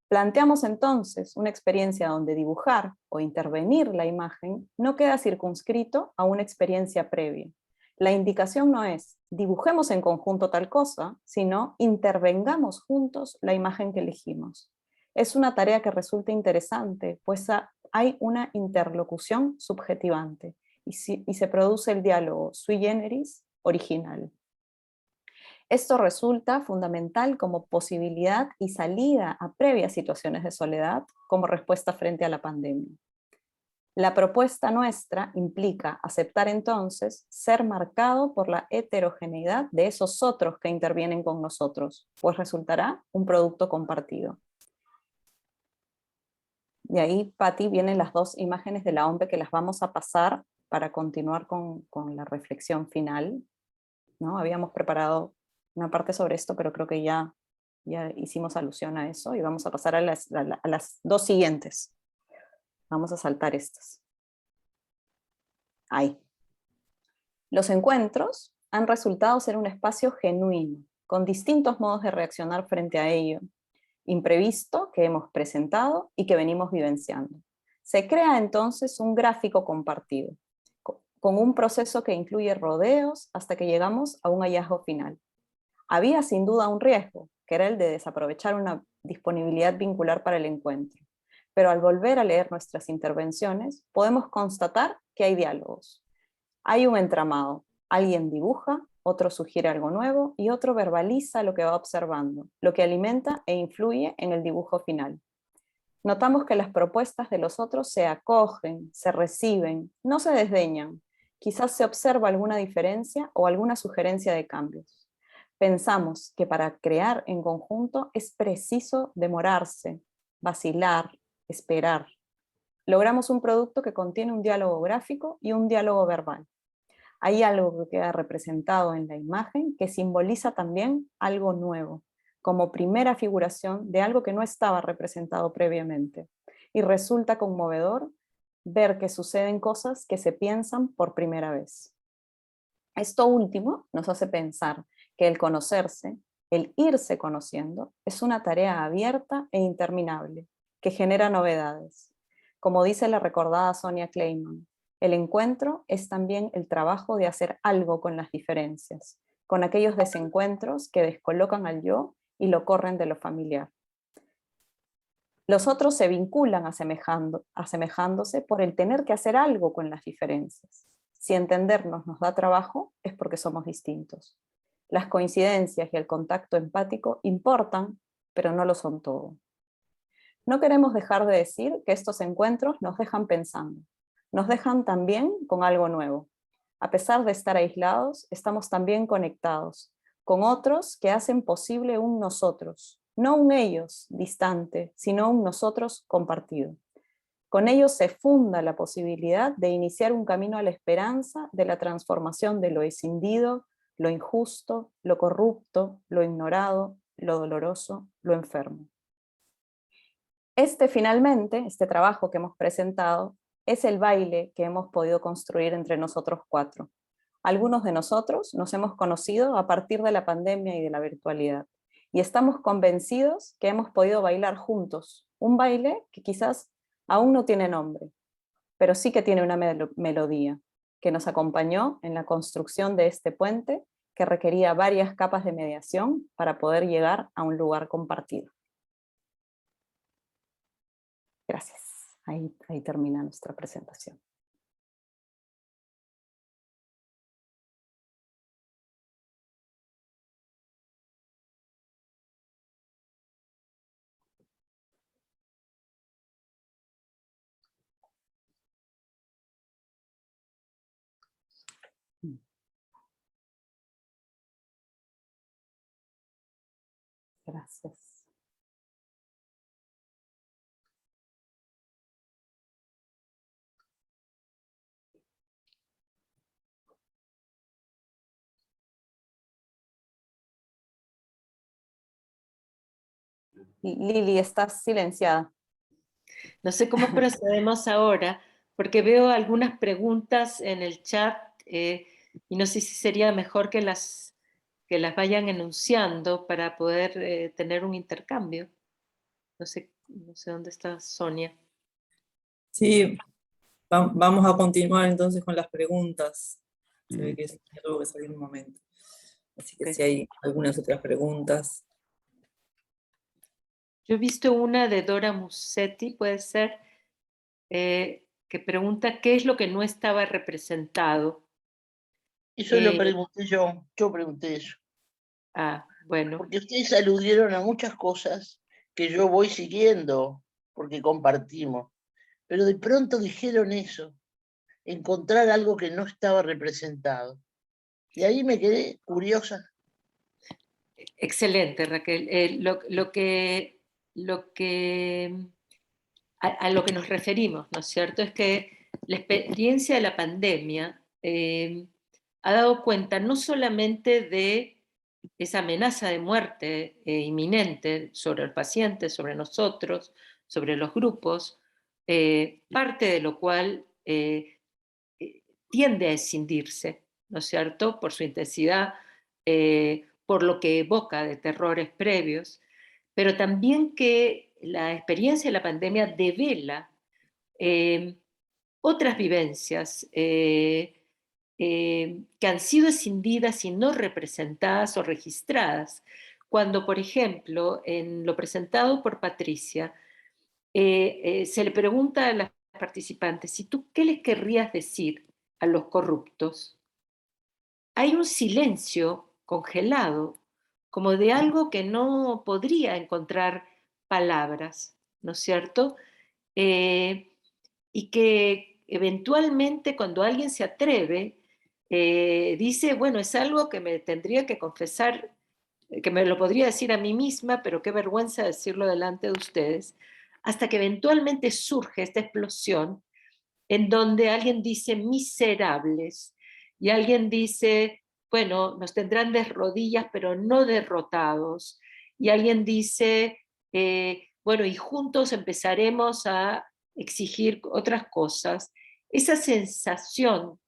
Planteamos entonces una experiencia donde dibujar o intervenir la imagen no queda circunscrito a una experiencia previa. La indicación no es dibujemos en conjunto tal cosa, sino intervengamos juntos la imagen que elegimos. Es una tarea que resulta interesante, pues hay una interlocución subjetivante y se produce el diálogo sui generis original. Esto resulta fundamental como posibilidad y salida a previas situaciones de soledad como respuesta frente a la pandemia. La propuesta nuestra implica aceptar entonces ser marcado por la heterogeneidad de esos otros que intervienen con nosotros, pues resultará un producto compartido. De ahí, Patti, vienen las dos imágenes de la OMPE que las vamos a pasar para continuar con la reflexión final, ¿no? Habíamos preparado una parte sobre esto, pero creo que ya hicimos alusión a eso y vamos a pasar a las dos siguientes. Vamos a saltar estas. Ahí. Los encuentros han resultado ser un espacio genuino, con distintos modos de reaccionar frente a ello, imprevisto que hemos presentado y que venimos vivenciando. Se crea entonces un gráfico compartido, con un proceso que incluye rodeos hasta que llegamos a un hallazgo final. Había sin duda un riesgo, que era el de desaprovechar una disponibilidad vincular para el encuentro. Pero al volver a leer nuestras intervenciones, podemos constatar que hay diálogos. Hay un entramado. Alguien dibuja, otro sugiere algo nuevo y otro verbaliza lo que va observando, lo que alimenta e influye en el dibujo final. Notamos que las propuestas de los otros se acogen, se reciben, no se desdeñan. Quizás se observa alguna diferencia o alguna sugerencia de cambios. Pensamos que para crear en conjunto es preciso demorarse, vacilar, esperar. Logramos un producto que contiene un diálogo gráfico y un diálogo verbal. Hay algo que queda representado en la imagen que simboliza también algo nuevo, como primera figuración de algo que no estaba representado previamente. Y resulta conmovedor ver que suceden cosas que se piensan por primera vez. Esto último nos hace pensar que el conocerse, el irse conociendo, es una tarea abierta e interminable, que genera novedades. Como dice la recordada Sonia Kleiman, el encuentro es también el trabajo de hacer algo con las diferencias, con aquellos desencuentros que descolocan al yo y lo corren de lo familiar. Los otros se vinculan asemejándose por el tener que hacer algo con las diferencias. Si entendernos nos da trabajo, es porque somos distintos. Las coincidencias y el contacto empático importan, pero no lo son todo. No queremos dejar de decir que estos encuentros nos dejan pensando. Nos dejan también con algo nuevo. A pesar de estar aislados, estamos también conectados con otros que hacen posible un nosotros, no un ellos distante, sino un nosotros compartido. Con ellos se funda la posibilidad de iniciar un camino a la esperanza de la transformación de lo escindido, lo injusto, lo corrupto, lo ignorado, lo doloroso, lo enfermo. Finalmente, este trabajo que hemos presentado, es el baile que hemos podido construir entre nosotros cuatro. Algunos de nosotros nos hemos conocido a partir de la pandemia y de la virtualidad, y estamos convencidos que hemos podido bailar juntos, un baile que quizás aún no tiene nombre, pero sí que tiene una melodía, que nos acompañó en la construcción de este puente que requería varias capas de mediación para poder llegar a un lugar compartido. Gracias. Ahí termina nuestra presentación. Gracias. Lili, estás silenciada. No sé cómo procedemos ahora, porque veo algunas preguntas en el chat y no sé si sería mejor que las vayan enunciando para poder tener un intercambio. No sé dónde está Sonia. Sí, vamos a continuar entonces con las preguntas. Se ve que tengo que salir un momento. Así que si hay algunas otras preguntas. Yo he visto una de Dora Musetti, puede ser, que pregunta qué es lo que no estaba representado. Eso lo pregunté yo pregunté eso. Ah, bueno. Porque ustedes aludieron a muchas cosas que yo voy siguiendo, porque compartimos. Pero de pronto dijeron eso, encontrar algo que no estaba representado. Y ahí me quedé curiosa. Excelente, Raquel. A lo que nos referimos, ¿no es cierto? Es que la experiencia de la pandemia ha dado cuenta no solamente de esa amenaza de muerte inminente sobre el paciente, sobre nosotros, sobre los grupos, parte de lo cual tiende a escindirse, ¿no es cierto?, por su intensidad, por lo que evoca de terrores previos, pero también que la experiencia de la pandemia devela otras vivencias que han sido escindidas y no representadas o registradas. Cuando, por ejemplo, en lo presentado por Patricia, se le pregunta a las participantes, ¿y tú qué les querrías decir a los corruptos? hay un silencio congelado, como de algo que no podría encontrar palabras, ¿no es cierto? Y que eventualmente cuando alguien se atreve, dice, bueno, es algo que me tendría que confesar, que me lo podría decir a mí misma, pero qué vergüenza decirlo delante de ustedes, hasta que eventualmente surge esta explosión en donde alguien dice miserables y alguien dice, bueno, nos tendrán de rodillas, pero no derrotados. Y alguien dice, bueno, y juntos empezaremos a exigir otras cosas. Esa sensación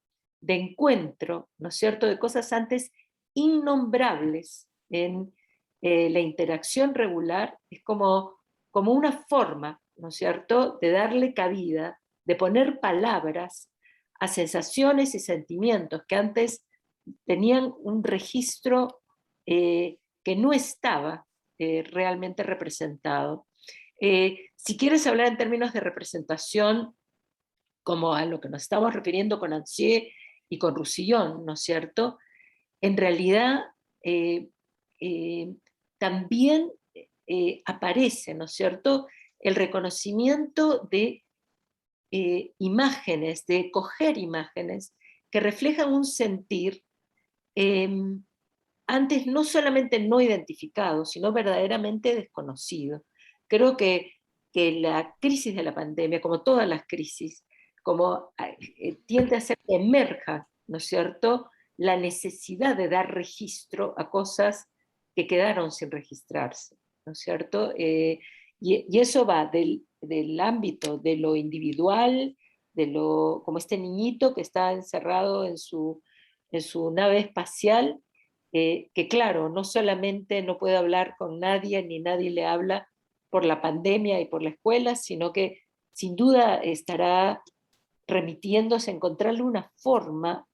de encuentro, ¿no es cierto?, de cosas antes innombrables en la interacción regular, es como una forma, ¿no es cierto?, de darle cabida, de poner palabras a sensaciones y sentimientos que antes tenían un registro que no estaba realmente representado. Si quieres hablar en términos de representación, como a lo que nos estamos refiriendo con Ancier y con Roussillon, ¿no es cierto? En realidad también aparece, ¿no es cierto?, el reconocimiento de imágenes, de coger imágenes que reflejan un sentir antes no solamente no identificado, sino verdaderamente desconocido. Creo que la crisis de la pandemia, como todas las crisis, como tiende a hacer que emerja, ¿no es cierto?, la necesidad de dar registro a cosas que quedaron sin registrarse, ¿no es cierto? Y eso va del ámbito de lo individual, como este niñito que está encerrado en su nave espacial, que claro, no solamente no puede hablar con nadie, ni nadie le habla por la pandemia y por la escuela, sino que sin duda estará remitiéndose a encontrarle una forma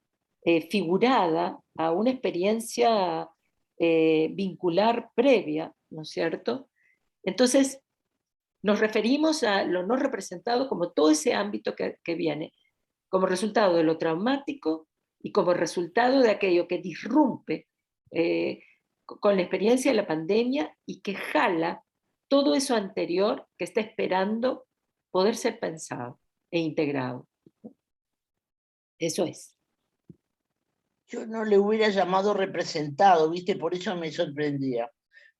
figurada a una experiencia vincular previa, ¿no es cierto? Entonces, nos referimos a lo no representado como todo ese ámbito que viene, como resultado de lo traumático y como resultado de aquello que disrumpe con la experiencia de la pandemia y que jala todo eso anterior que está esperando poder ser pensado e integrado. Eso es. Yo no le hubiera llamado representado, ¿viste? Por eso me sorprendía.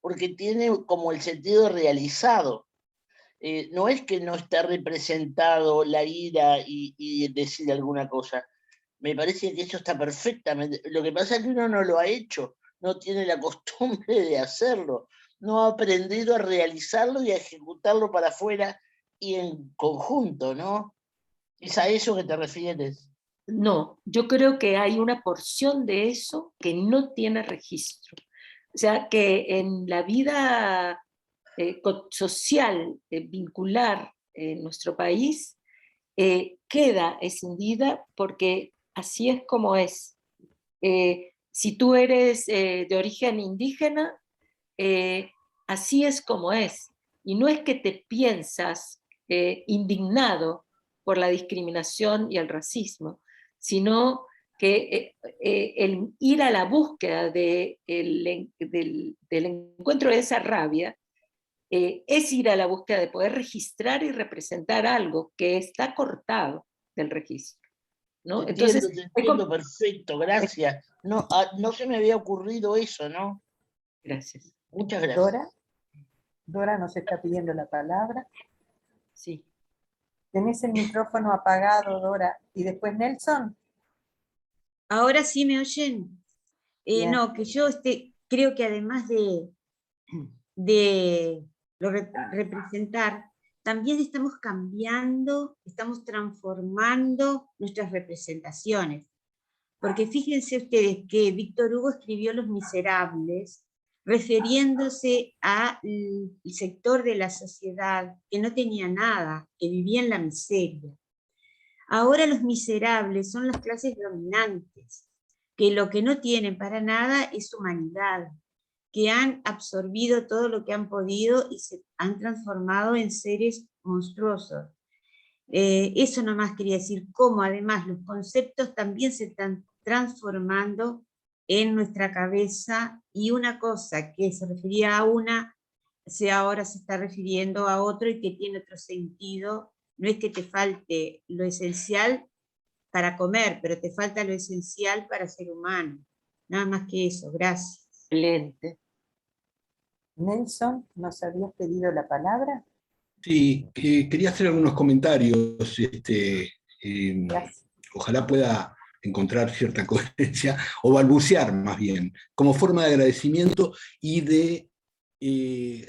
Porque tiene como el sentido realizado. No es que no está representado la ira y decir alguna cosa. Me parece que eso está perfectamente. Lo que pasa es que uno no lo ha hecho, no tiene la costumbre de hacerlo, no ha aprendido a realizarlo y a ejecutarlo para afuera y en conjunto, ¿no? ¿Es a eso que te refieres? No, yo creo que hay una porción de eso que no tiene registro. O sea, que en la vida social, vincular en nuestro país, queda escindida porque así es como es. Si tú eres de origen indígena, así es como es. Y no es que te piensas indignado por la discriminación y el racismo, sino que el ir a la búsqueda del encuentro de esa rabia es ir a la búsqueda de poder registrar y representar algo que está cortado del registro, ¿no? Entonces, Te entiendo perfecto, gracias. No, no se me había ocurrido eso, ¿no? gracias. Muchas gracias. Dora nos está pidiendo la palabra. Sí. Tenés el micrófono apagado, Dora. Y después Nelson. Ahora sí me oyen. Bien. No, que yo creo que además de representar, también estamos cambiando, estamos transformando nuestras representaciones. Porque fíjense ustedes que Víctor Hugo escribió Los Miserables refiriéndose al sector de la sociedad que no tenía nada, que vivía en la miseria. Ahora los miserables son las clases dominantes, que lo que no tienen para nada es humanidad, que han absorbido todo lo que han podido y se han transformado en seres monstruosos. Eso nomás quería decir, cómo además los conceptos también se están transformando en nuestra cabeza y una cosa que se refería a una, ahora se está refiriendo a otro y que tiene otro sentido. No es que te falte lo esencial para comer, pero te falta lo esencial para ser humano. Nada más que eso, gracias. Excelente. Nelson, ¿nos habías pedido la palabra? Sí, quería hacer algunos comentarios. Gracias. Ojalá pueda encontrar cierta coherencia, o balbucear más bien, como forma de agradecimiento y de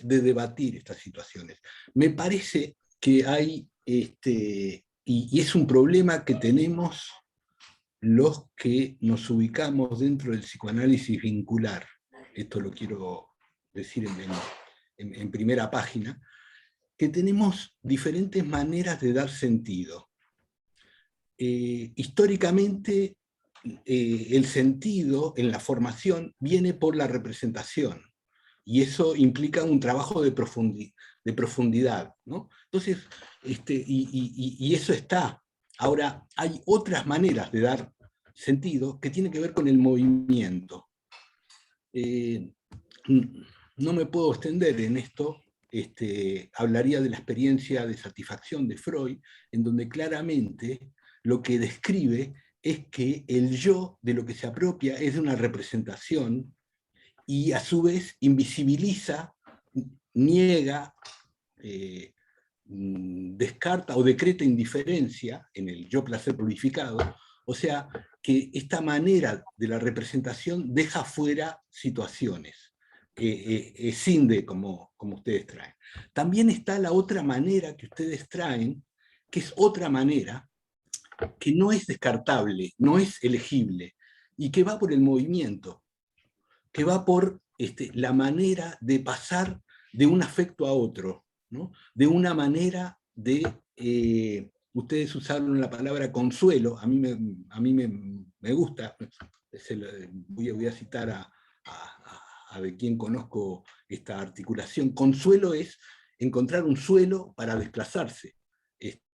debatir estas situaciones. Me parece que hay, y es un problema que tenemos los que nos ubicamos dentro del psicoanálisis vincular. Esto lo quiero decir en primera página, que tenemos diferentes maneras de dar sentido. Históricamente, el sentido en la formación viene por la representación, y eso implica un trabajo de profundidad, ¿no? Entonces, y eso está. Ahora, hay otras maneras de dar sentido que tienen que ver con el movimiento. No me puedo extender en esto. Hablaría de la experiencia de satisfacción de Freud, en donde claramente lo que describe es que el yo de lo que se apropia es de una representación y a su vez invisibiliza, niega, descarta o decreta indiferencia en el yo placer purificado. O sea, que esta manera de la representación deja fuera situaciones. Escinde como ustedes traen. También está la otra manera que ustedes traen, que es otra manera, que no es descartable, no es elegible, y que va por el movimiento, que va por la manera de pasar de un afecto a otro, ¿no? De una manera de, ustedes usaron la palabra consuelo, a mí me gusta, voy a citar a de quien conozco esta articulación. Consuelo es encontrar un suelo para desplazarse.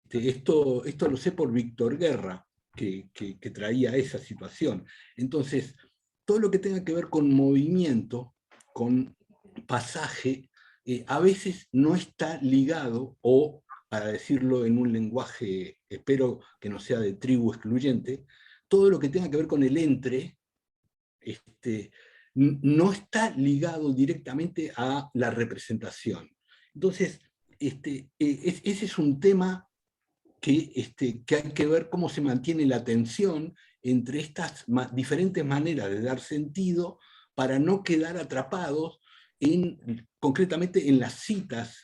Esto lo sé por Víctor Guerra, que traía esa situación. Entonces, todo lo que tenga que ver con movimiento, con pasaje, a veces no está ligado, o, para decirlo en un lenguaje, espero que no sea de tribu excluyente, todo lo que tenga que ver con el entre, no está ligado directamente a la representación. Entonces, ese es un tema que hay que ver cómo se mantiene la tensión entre estas diferentes maneras de dar sentido para no quedar atrapados concretamente en las citas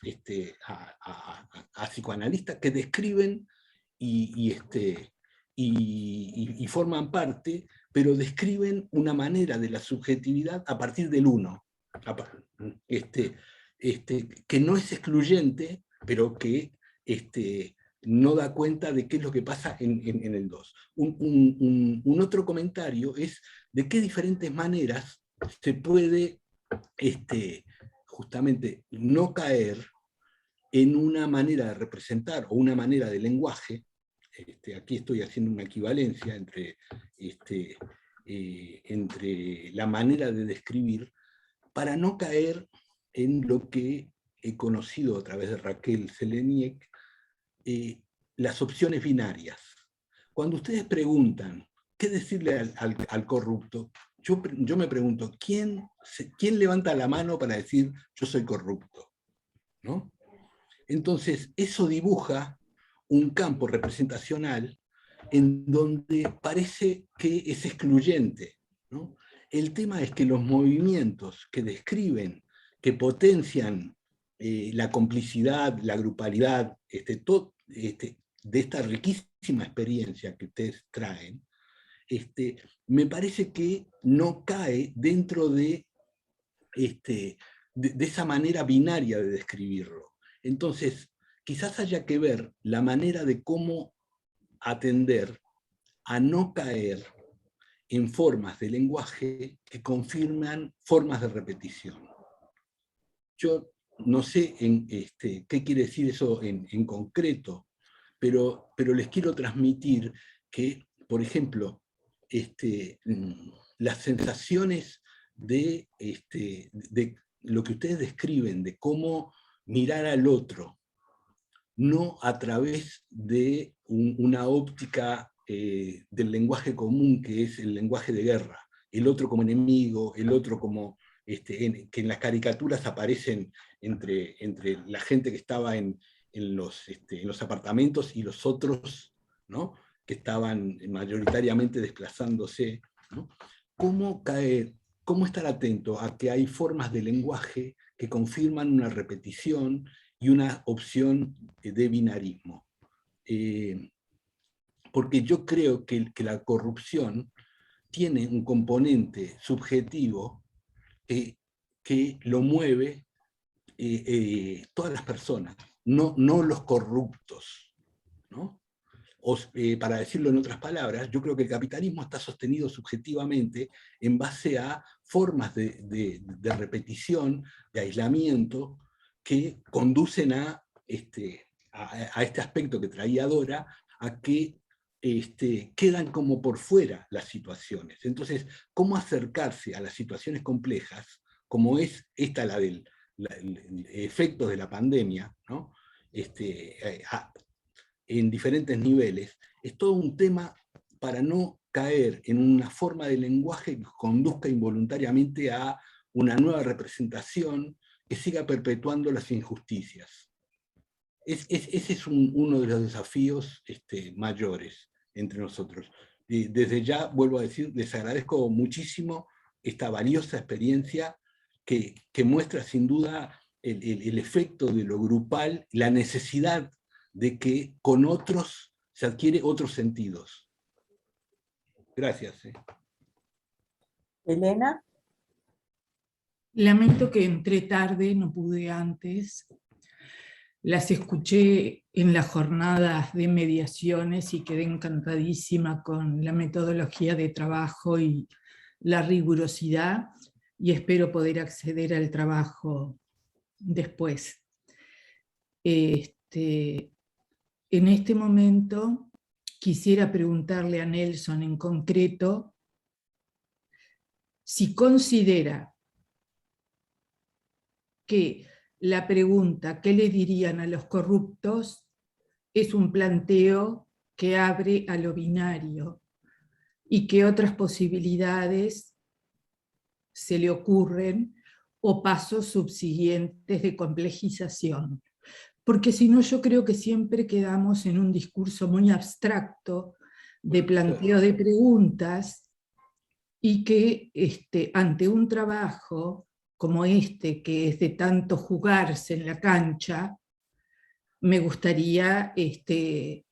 a psicoanalistas que describen y forman parte, pero describen una manera de la subjetividad a partir del uno, que no es excluyente, pero que no da cuenta de qué es lo que pasa en el 2. Un otro comentario es de qué diferentes maneras se puede justamente no caer en una manera de representar o una manera de lenguaje. Aquí estoy haciendo una equivalencia entre la manera de describir, para no caer en lo que he conocido a través de Raquel Seleniek, las opciones binarias. Cuando ustedes preguntan qué decirle al corrupto, yo me pregunto, ¿quién levanta la mano para decir yo soy corrupto? ¿No? Entonces, eso dibuja un campo representacional en donde parece que es excluyente, ¿no? El tema es que los movimientos que describen, que potencian la complicidad, la grupalidad, de esta riquísima experiencia que ustedes traen, me parece que no cae dentro de esa manera binaria de describirlo. Entonces, quizás haya que ver la manera de cómo atender a no caer en formas de lenguaje que confirman formas de repetición. Yo no sé qué quiere decir eso en concreto, pero les quiero transmitir que, por ejemplo, las sensaciones de lo que ustedes describen, de cómo mirar al otro, no a través de una óptica del lenguaje común, que es el lenguaje de guerra, el otro como enemigo, el otro como, que en las caricaturas aparecen entre la gente que estaba en los apartamentos y los otros, ¿no?, que estaban mayoritariamente desplazándose, ¿no? ¿Cómo estar atento a que hay formas de lenguaje que confirman una repetición y una opción de binarismo? Porque yo creo que la corrupción tiene un componente subjetivo que lo mueve todas las personas, no los corruptos, ¿no? Para decirlo en otras palabras, yo creo que el capitalismo está sostenido subjetivamente en base a formas de repetición, de aislamiento, que conducen a este aspecto que traía Dora, a que quedan como por fuera las situaciones. Entonces, ¿cómo acercarse a las situaciones complejas, como es esta la del efecto de la pandemia, ¿no?, en diferentes niveles, es todo un tema para no caer en una forma de lenguaje que conduzca involuntariamente a una nueva representación que siga perpetuando las injusticias. Ese es uno de los desafíos mayores entre nosotros. Desde ya, vuelvo a decir, les agradezco muchísimo esta valiosa experiencia que muestra sin duda el efecto de lo grupal, la necesidad de que con otros se adquiere otros sentidos. Gracias. Elena. Lamento que entré tarde, no pude antes. Las escuché en las jornadas de mediaciones y quedé encantadísima con la metodología de trabajo y la rigurosidad, y espero poder acceder al trabajo después. En este momento quisiera preguntarle a Nelson en concreto si considera que la pregunta ¿qué le dirían a los corruptos? Es un planteo que abre a lo binario y que otras posibilidades se le ocurren o pasos subsiguientes de complejización. Porque si no, yo creo que siempre quedamos en un discurso muy abstracto de planteo de preguntas, y que ante un trabajo como que es de tanto jugarse en la cancha, me gustaría que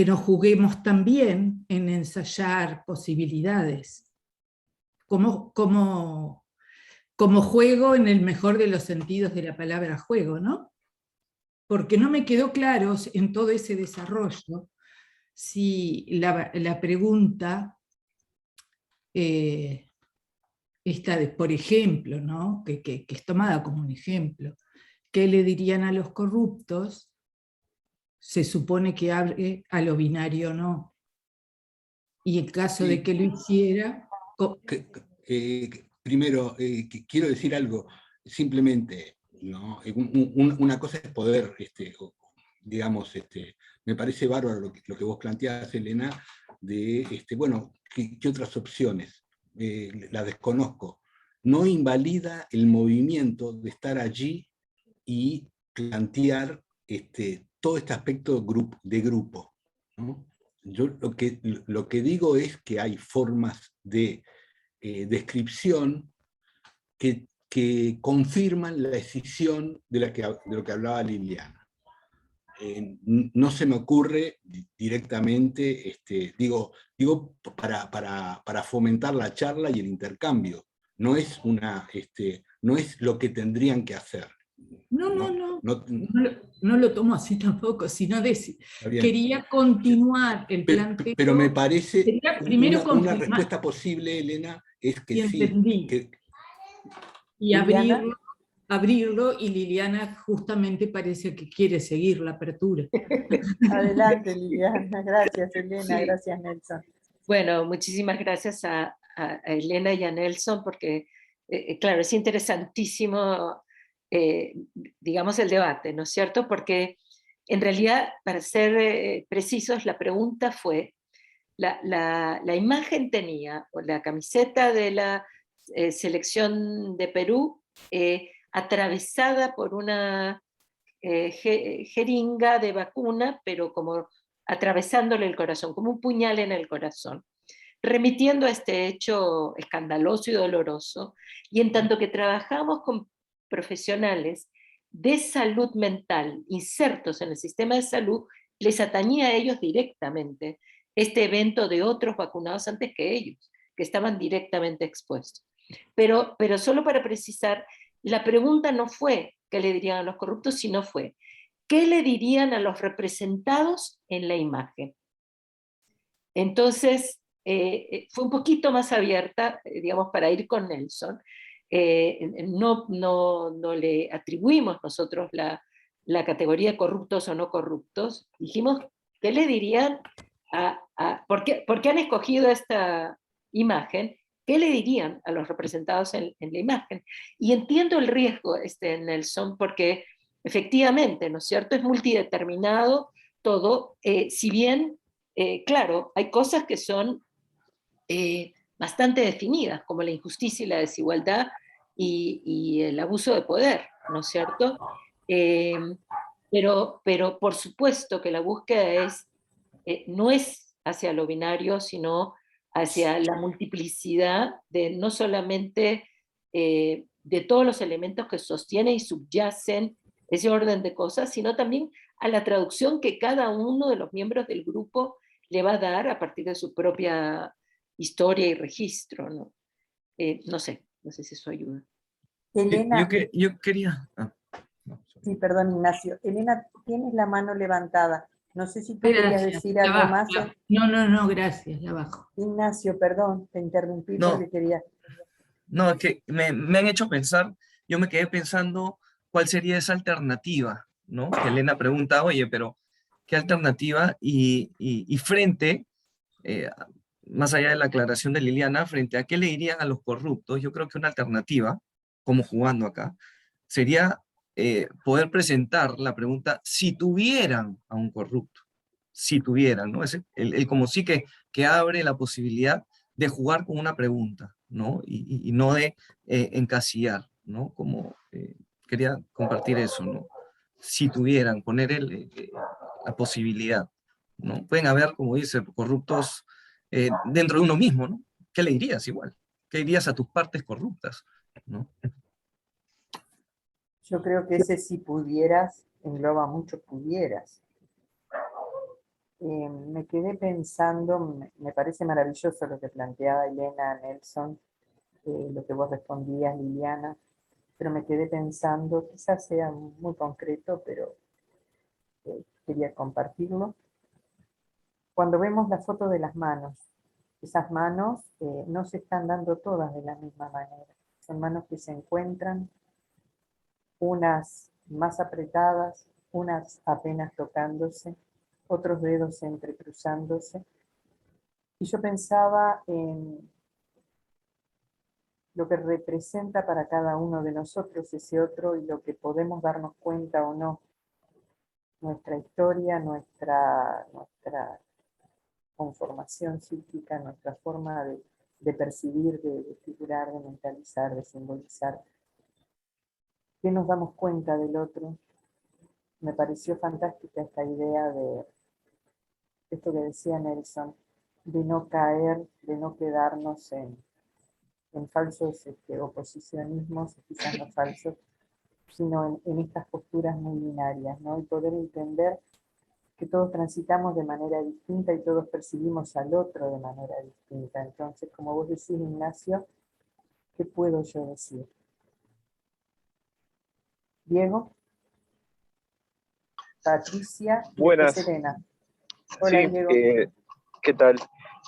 nos juguemos también en ensayar posibilidades, como juego en el mejor de los sentidos de la palabra juego, ¿no? Porque no me quedó claro en todo ese desarrollo si la pregunta esta de, por ejemplo, ¿no?, que es tomada como un ejemplo, ¿qué le dirían a los corruptos? Se supone que abre a lo binario, ¿no? Y en caso de que lo hiciera... Primero, quiero decir algo, simplemente, ¿no? Una cosa es poder, digamos, me parece bárbaro lo que vos planteás, Elena, de, bueno, ¿qué otras opciones? La desconozco. No invalida el movimiento de estar allí y plantear todo este aspecto de grupo, ¿no? Yo lo que digo es que hay formas de descripción que confirman la escisión de lo que hablaba Liliana. No se me ocurre directamente, digo para fomentar la charla y el intercambio. No es lo que tendrían que hacer. No lo tomo así tampoco, sino quería continuar el planteo. Pero me parece, una respuesta posible, Elena, es que entendí. Sí. Y abrirlo, y Liliana justamente parece que quiere seguir la apertura. Adelante, Liliana. Gracias, Elena. Sí. Gracias, Nelson. Bueno, muchísimas gracias a a Elena y a Nelson, porque, claro, es interesantísimo, digamos, el debate, ¿no es cierto? Porque en realidad, para ser precisos, la pregunta fue, la imagen tenía, o la camiseta de la selección de Perú, atravesada por una jeringa de vacuna, pero como atravesándole el corazón, como un puñal en el corazón, remitiendo a este hecho escandaloso y doloroso, y en tanto que trabajamos con profesionales de salud mental insertos en el sistema de salud, les atañía a ellos directamente este evento de otros vacunados antes que ellos, que estaban directamente expuestos. Pero solo para precisar, la pregunta no fue qué le dirían a los corruptos, sino fue qué le dirían a los representados en la imagen. Entonces, fue un poquito más abierta, digamos, para ir con Nelson. No le atribuimos nosotros la categoría corruptos o no corruptos. Dijimos, ¿qué le dirían ¿por qué han escogido esta imagen? ¿Qué le dirían a los representados en la imagen? Y entiendo el riesgo, Nelson, porque efectivamente, ¿no es cierto?, es multideterminado todo, si bien, claro, hay cosas que son bastante definidas, como la injusticia y la desigualdad y el abuso de poder, ¿no es cierto? Pero por supuesto que la búsqueda no es hacia lo binario, sino hacia la multiplicidad de no solamente de todos los elementos que sostienen y subyacen ese orden de cosas, sino también a la traducción que cada uno de los miembros del grupo le va a dar a partir de su propia historia y registro, ¿no? No sé si eso ayuda. Elena, yo quería... sí, perdón, Ignacio. Elena, tienes la mano levantada. No sé si tú querías Gracias, decir la algo bajo, más. No, gracias, la bajo. Ignacio, perdón, te interrumpí No. porque quería... No, es que me han hecho pensar, yo me quedé pensando cuál sería esa alternativa, ¿no? Que Elena pregunta, oye, pero ¿qué alternativa? Y frente, más allá de la aclaración de Liliana, frente a qué le dirían a los corruptos, yo creo que una alternativa, como jugando acá, sería poder presentar la pregunta si tuvieran a un corrupto, si tuvieran, ¿no? Es el como sí que abre la posibilidad de jugar con una pregunta, ¿no? Y no de encasillar, ¿no? Como quería compartir eso, ¿no? Si tuvieran, poner la posibilidad, ¿no? Pueden haber, como dice, corruptos dentro de uno mismo, ¿no? ¿Qué le dirías igual? ¿Qué dirías a tus partes corruptas, ¿no? Yo creo que ese si pudieras engloba mucho pudieras. Me quedé pensando, me parece maravilloso lo que planteaba Elena, Nelson, lo que vos respondías, Liliana, pero me quedé pensando, quizás sea muy concreto, pero quería compartirlo. Cuando vemos la foto de las manos, esas manos no se están dando todas de la misma manera. Son manos que se encuentran, unas más apretadas, unas apenas tocándose, otros dedos entrecruzándose. Y yo pensaba en lo que representa para cada uno de nosotros ese otro y lo que podemos darnos cuenta o no. Nuestra historia, nuestra conformación psíquica, nuestra forma de percibir, de figurar, de mentalizar, de simbolizar. ¿Qué nos damos cuenta del otro? Me pareció fantástica esta idea de esto que decía Nelson, de no caer, de no quedarnos en falsos oposicionismos, quizás no falsos, sino en estas posturas muy binarias, ¿no? Y poder entender que todos transitamos de manera distinta y todos percibimos al otro de manera distinta. Entonces, como vos decís, Ignacio, ¿qué puedo yo decir? Diego, Patricia y Buenas. Serena. Hola, Sí, Diego. ¿qué tal?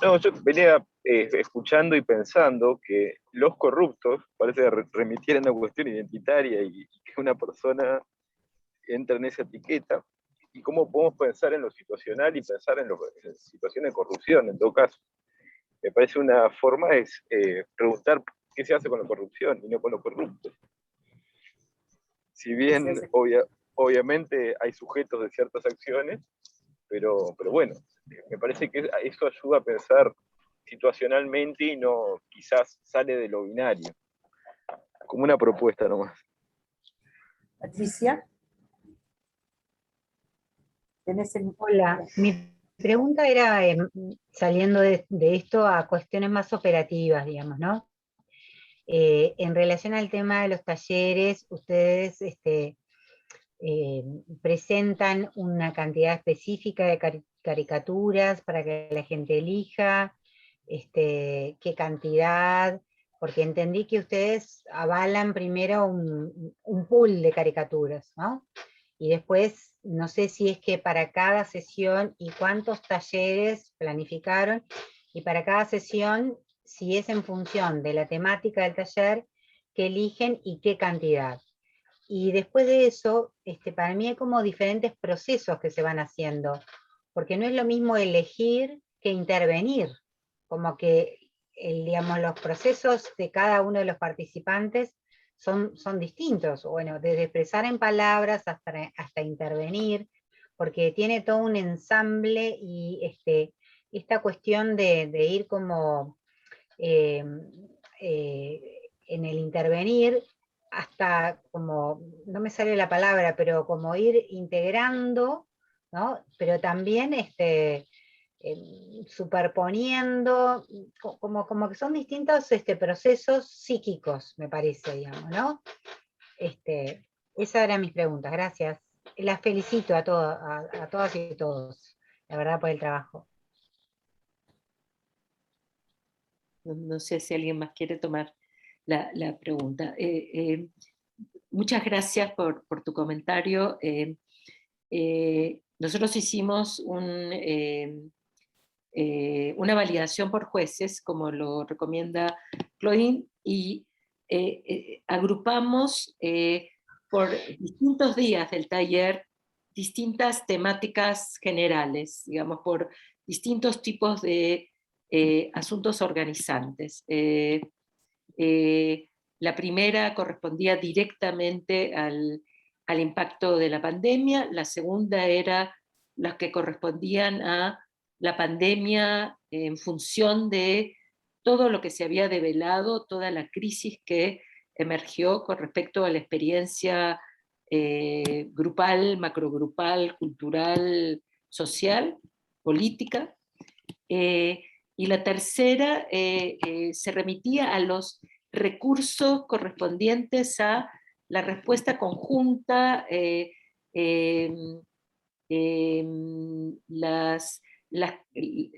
No, yo venía escuchando y pensando que los corruptos parece remitir a una cuestión identitaria y que una persona entra en esa etiqueta, y cómo podemos pensar en lo situacional y pensar en situaciones de corrupción, en todo caso. Me parece una forma es preguntar qué se hace con la corrupción y no con los corruptos. Si bien obviamente hay sujetos de ciertas acciones, pero bueno, me parece que eso ayuda a pensar situacionalmente y no quizás sale de lo binario. Como una propuesta nomás. Patricia. Hola, mi pregunta era, saliendo de esto a cuestiones más operativas, digamos, ¿no? En relación al tema de los talleres, ustedes presentan una cantidad específica de caricaturas para que la gente elija, qué cantidad, porque entendí que ustedes avalan primero un pool de caricaturas, ¿no? Y después, no sé si es que para cada sesión y cuántos talleres planificaron, y para cada sesión, si es en función de la temática del taller, qué eligen y qué cantidad. Y después de eso, para mí hay como diferentes procesos que se van haciendo, porque no es lo mismo elegir que intervenir, como que digamos, los procesos de cada uno de los participantes son distintos, bueno, desde expresar en palabras hasta intervenir, porque tiene todo un ensamble y esta cuestión de ir como en el intervenir, hasta como, no me sale la palabra, pero como ir integrando, ¿no? Pero también superponiendo, como que son distintos procesos psíquicos, me parece, digamos, ¿no? Esas eran mis preguntas, gracias. Las felicito a todas y todos, la verdad, por el trabajo. No sé si alguien más quiere tomar la pregunta. Muchas gracias por tu comentario. Nosotros hicimos una validación por jueces, como lo recomienda Claudine, y agrupamos por distintos días del taller distintas temáticas generales, digamos, por distintos tipos de asuntos organizantes. La primera correspondía directamente al impacto de la pandemia, la segunda era las que correspondían a la pandemia en función de todo lo que se había develado, toda la crisis que emergió con respecto a la experiencia grupal, macrogrupal, cultural, social, política. Y la tercera se remitía a los recursos correspondientes a la respuesta conjunta,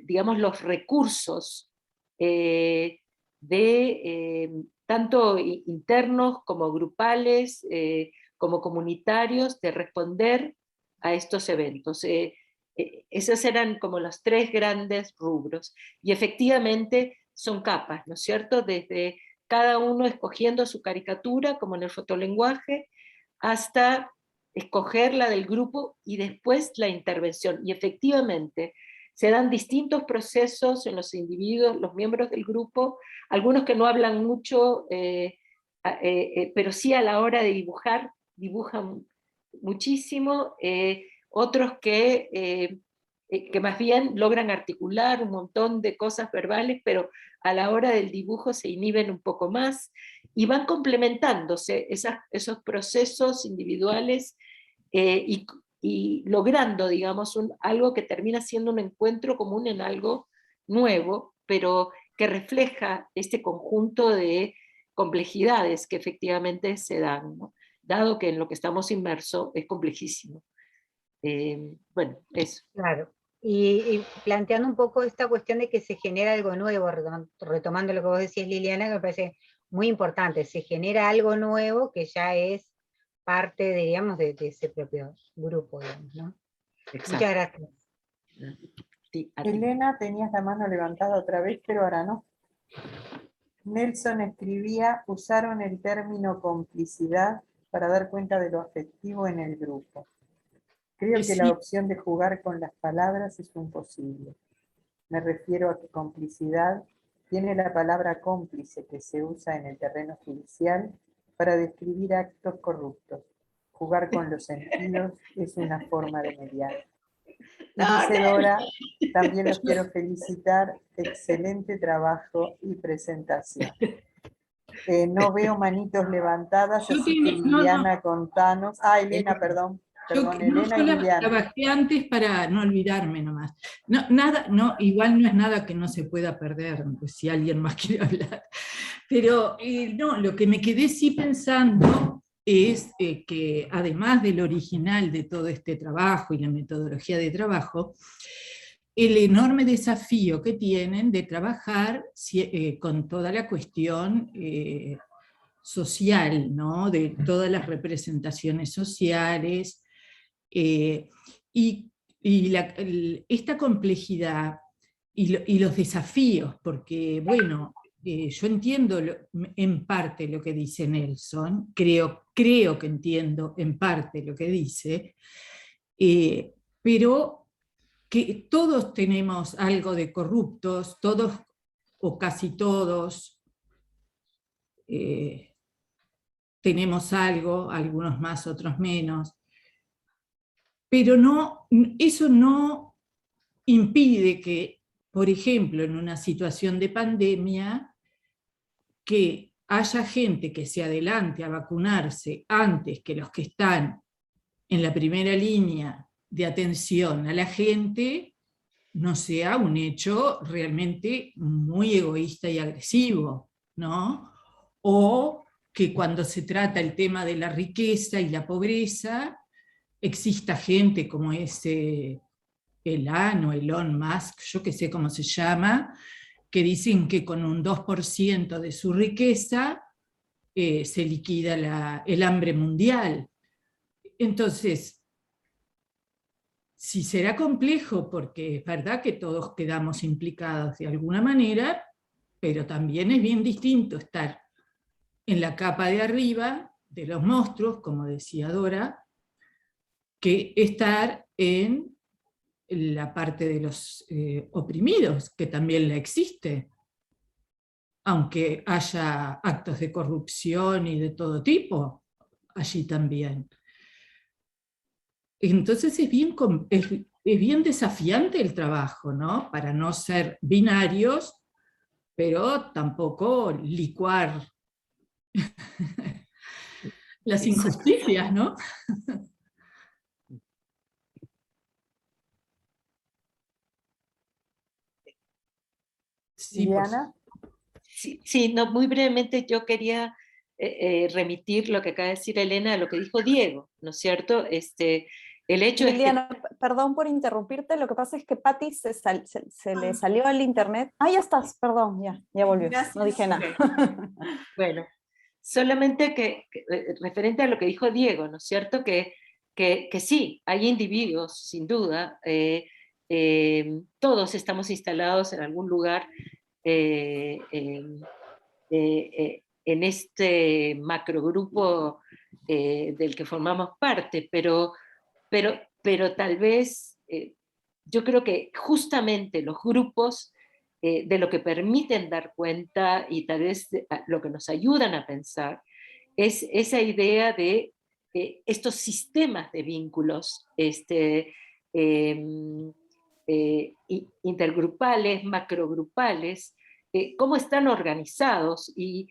digamos, los recursos tanto internos como grupales, como comunitarios, de responder a estos eventos. Esos eran como los tres grandes rubros. Y efectivamente son capas, ¿no es cierto? Desde cada uno escogiendo su caricatura, como en el fotolenguaje, hasta escoger la del grupo y después la intervención. Y efectivamente se dan distintos procesos en los individuos, los miembros del grupo, algunos que no hablan mucho, pero sí a la hora de dibujar, dibujan muchísimo, otros que más bien logran articular un montón de cosas verbales, pero a la hora del dibujo se inhiben un poco más, y van complementándose esos procesos individuales y logrando, digamos, algo que termina siendo un encuentro común en algo nuevo, pero que refleja este conjunto de complejidades que efectivamente se dan, ¿no? Dado que en lo que estamos inmersos es complejísimo. Bueno, eso. Claro. Y planteando un poco esta cuestión de que se genera algo nuevo, retomando lo que vos decías, Liliana, que me parece muy importante, se genera algo nuevo que ya es parte, digamos, de ese propio grupo, digamos, ¿no? Exacto. Muchas gracias. Sí, Elena, tenías la mano levantada otra vez, pero ahora no. Nelson escribía, usaron el término complicidad para dar cuenta de lo afectivo en el grupo. Creo que la opción de jugar con las palabras es un posible. Me refiero a que complicidad tiene la palabra cómplice que se usa en el terreno judicial para describir actos corruptos. Jugar con los sentidos es una forma de mediar. Y dice Dora, también los quiero felicitar, excelente trabajo y presentación. No veo manitos levantadas, así que Liliana, contanos. Ah, Elena, perdón. Elena y Liliana. Trabajé antes para no olvidarme nomás. No, nada, no, igual no es nada que no se pueda perder, pues, si alguien más quiere hablar. Pero no, lo que me quedé sí pensando es que además del original de todo este trabajo y la metodología de trabajo, el enorme desafío que tienen de trabajar con toda la cuestión social, ¿no? De todas las representaciones sociales, esta complejidad y los desafíos, porque bueno, yo entiendo en parte lo que dice Nelson, creo que entiendo en parte lo que dice, pero que todos tenemos algo de corruptos, todos o casi todos tenemos algo, algunos más, otros menos, pero no, eso no impide que, por ejemplo, en una situación de pandemia, que haya gente que se adelante a vacunarse antes que los que están en la primera línea de atención a la gente, no sea un hecho realmente muy egoísta y agresivo, ¿no? O que cuando se trata el tema de la riqueza y la pobreza, exista gente como ese Elon Musk, yo que sé cómo se llama, que dicen que con un 2% de su riqueza se liquida el hambre mundial. Entonces, sí será complejo, porque es verdad que todos quedamos implicados de alguna manera, pero también es bien distinto estar en la capa de arriba de los monstruos, como decía Dora, que estar en la parte de los oprimidos, que también la existe, aunque haya actos de corrupción y de todo tipo, allí también. Entonces es bien desafiante el trabajo, ¿no? Para no ser binarios, pero tampoco licuar las injusticias, ¿no? Sí, Diana. Sí, no, muy brevemente yo quería remitir lo que acaba de decir Elena a lo que dijo Diego, ¿no es cierto? El hecho Liliana, es que... perdón por interrumpirte, lo que pasa es que Patti se le salió al internet. Ah, ya estás, perdón, ya volvió. Gracias. No dije nada. Bueno, solamente que referente a lo que dijo Diego, ¿no es cierto? Que sí, hay individuos, sin duda, todos estamos instalados en algún lugar en este macrogrupo del que formamos parte, pero tal vez yo creo que justamente los grupos de lo que permiten dar cuenta y tal vez lo que nos ayudan a pensar es esa idea de estos sistemas de vínculos intergrupales, macrogrupales, cómo están organizados y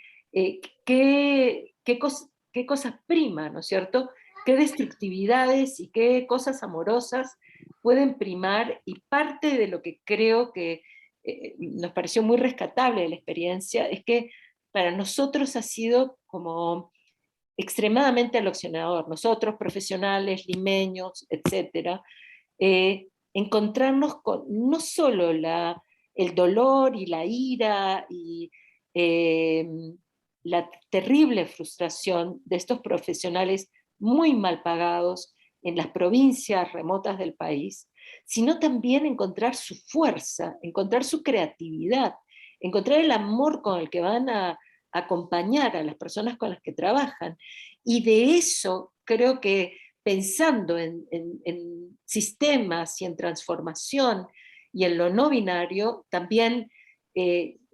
qué cosas priman, ¿no es cierto? Qué destructividades y qué cosas amorosas pueden primar, y parte de lo que creo que nos pareció muy rescatable de la experiencia es que para nosotros ha sido como extremadamente aleccionador, nosotros profesionales, limeños, etcétera, encontrarnos con no solo el dolor y la ira y la terrible frustración de estos profesionales muy mal pagados en las provincias remotas del país, sino también encontrar su fuerza, encontrar su creatividad, encontrar el amor con el que van a acompañar a las personas con las que trabajan. Y de eso creo que pensando en sistemas y en transformación y en lo no binario también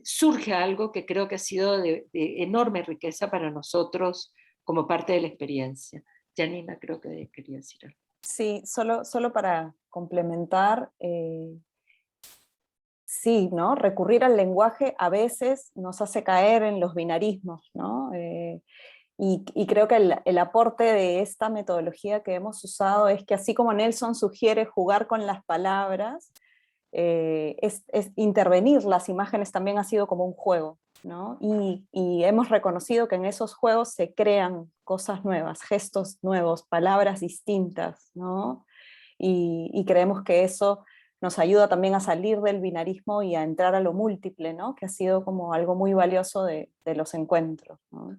surge algo que creo que ha sido de enorme riqueza para nosotros como parte de la experiencia. Janina, creo que quería decir algo. Sí, solo para complementar, sí, ¿no? Recurrir al lenguaje a veces nos hace caer en los binarismos, ¿no? Y creo que el aporte de esta metodología que hemos usado es que, así como Nelson sugiere jugar con las palabras, es intervenir las imágenes también ha sido como un juego, ¿no? Y hemos reconocido que en esos juegos se crean cosas nuevas, gestos nuevos, palabras distintas, ¿no? Y creemos que eso nos ayuda también a salir del binarismo y a entrar a lo múltiple, ¿no? Que ha sido como algo muy valioso de los encuentros, ¿no?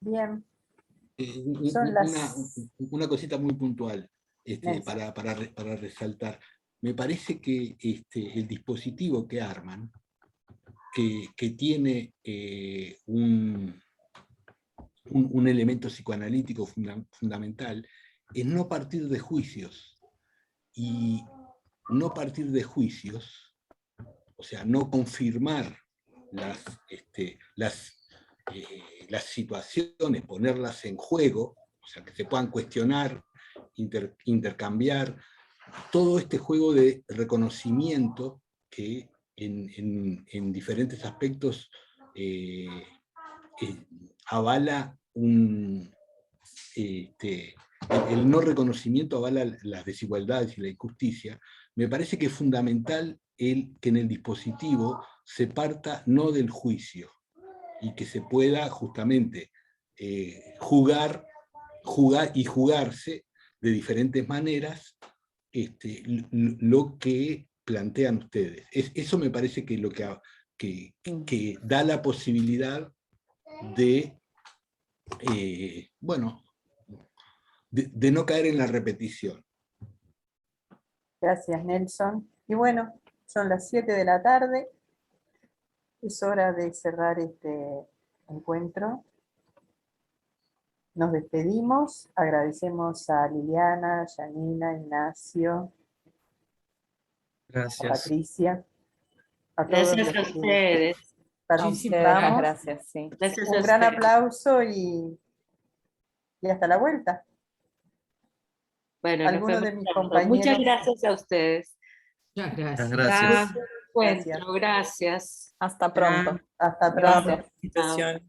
Bien. Una cosita muy puntual para resaltar. Me parece que el dispositivo que arman, que tiene un elemento psicoanalítico fundamental, es no partir de juicios. Y no partir de juicios, o sea, no confirmar las situaciones, ponerlas en juego, o sea, que se puedan cuestionar, intercambiar, todo este juego de reconocimiento que en diferentes aspectos avala el no reconocimiento, avala las desigualdades y la injusticia. Me parece que es fundamental que en el dispositivo se parta no del juicio, y que se pueda justamente jugar y jugarse de diferentes maneras lo que plantean ustedes. Eso me parece que es lo que da la posibilidad de, de no caer en la repetición. Gracias, Nelson. Y bueno, son las 7 de la tarde. Es hora de cerrar este encuentro. Nos despedimos. Agradecemos a Liliana, Janina, Ignacio, Gracias. a Patricia, a todos Gracias los a ustedes. Participamos. Gracias, sí. Gracias a Un gran ustedes. aplauso y hasta la vuelta. Bueno, nos Algunos vemos de mis pronto. compañeros. Muchas gracias a ustedes. Muchas gracias. Gracias. Encuentro, gracias. Hasta pronto. Hasta Bravo, pronto. felicitaciones.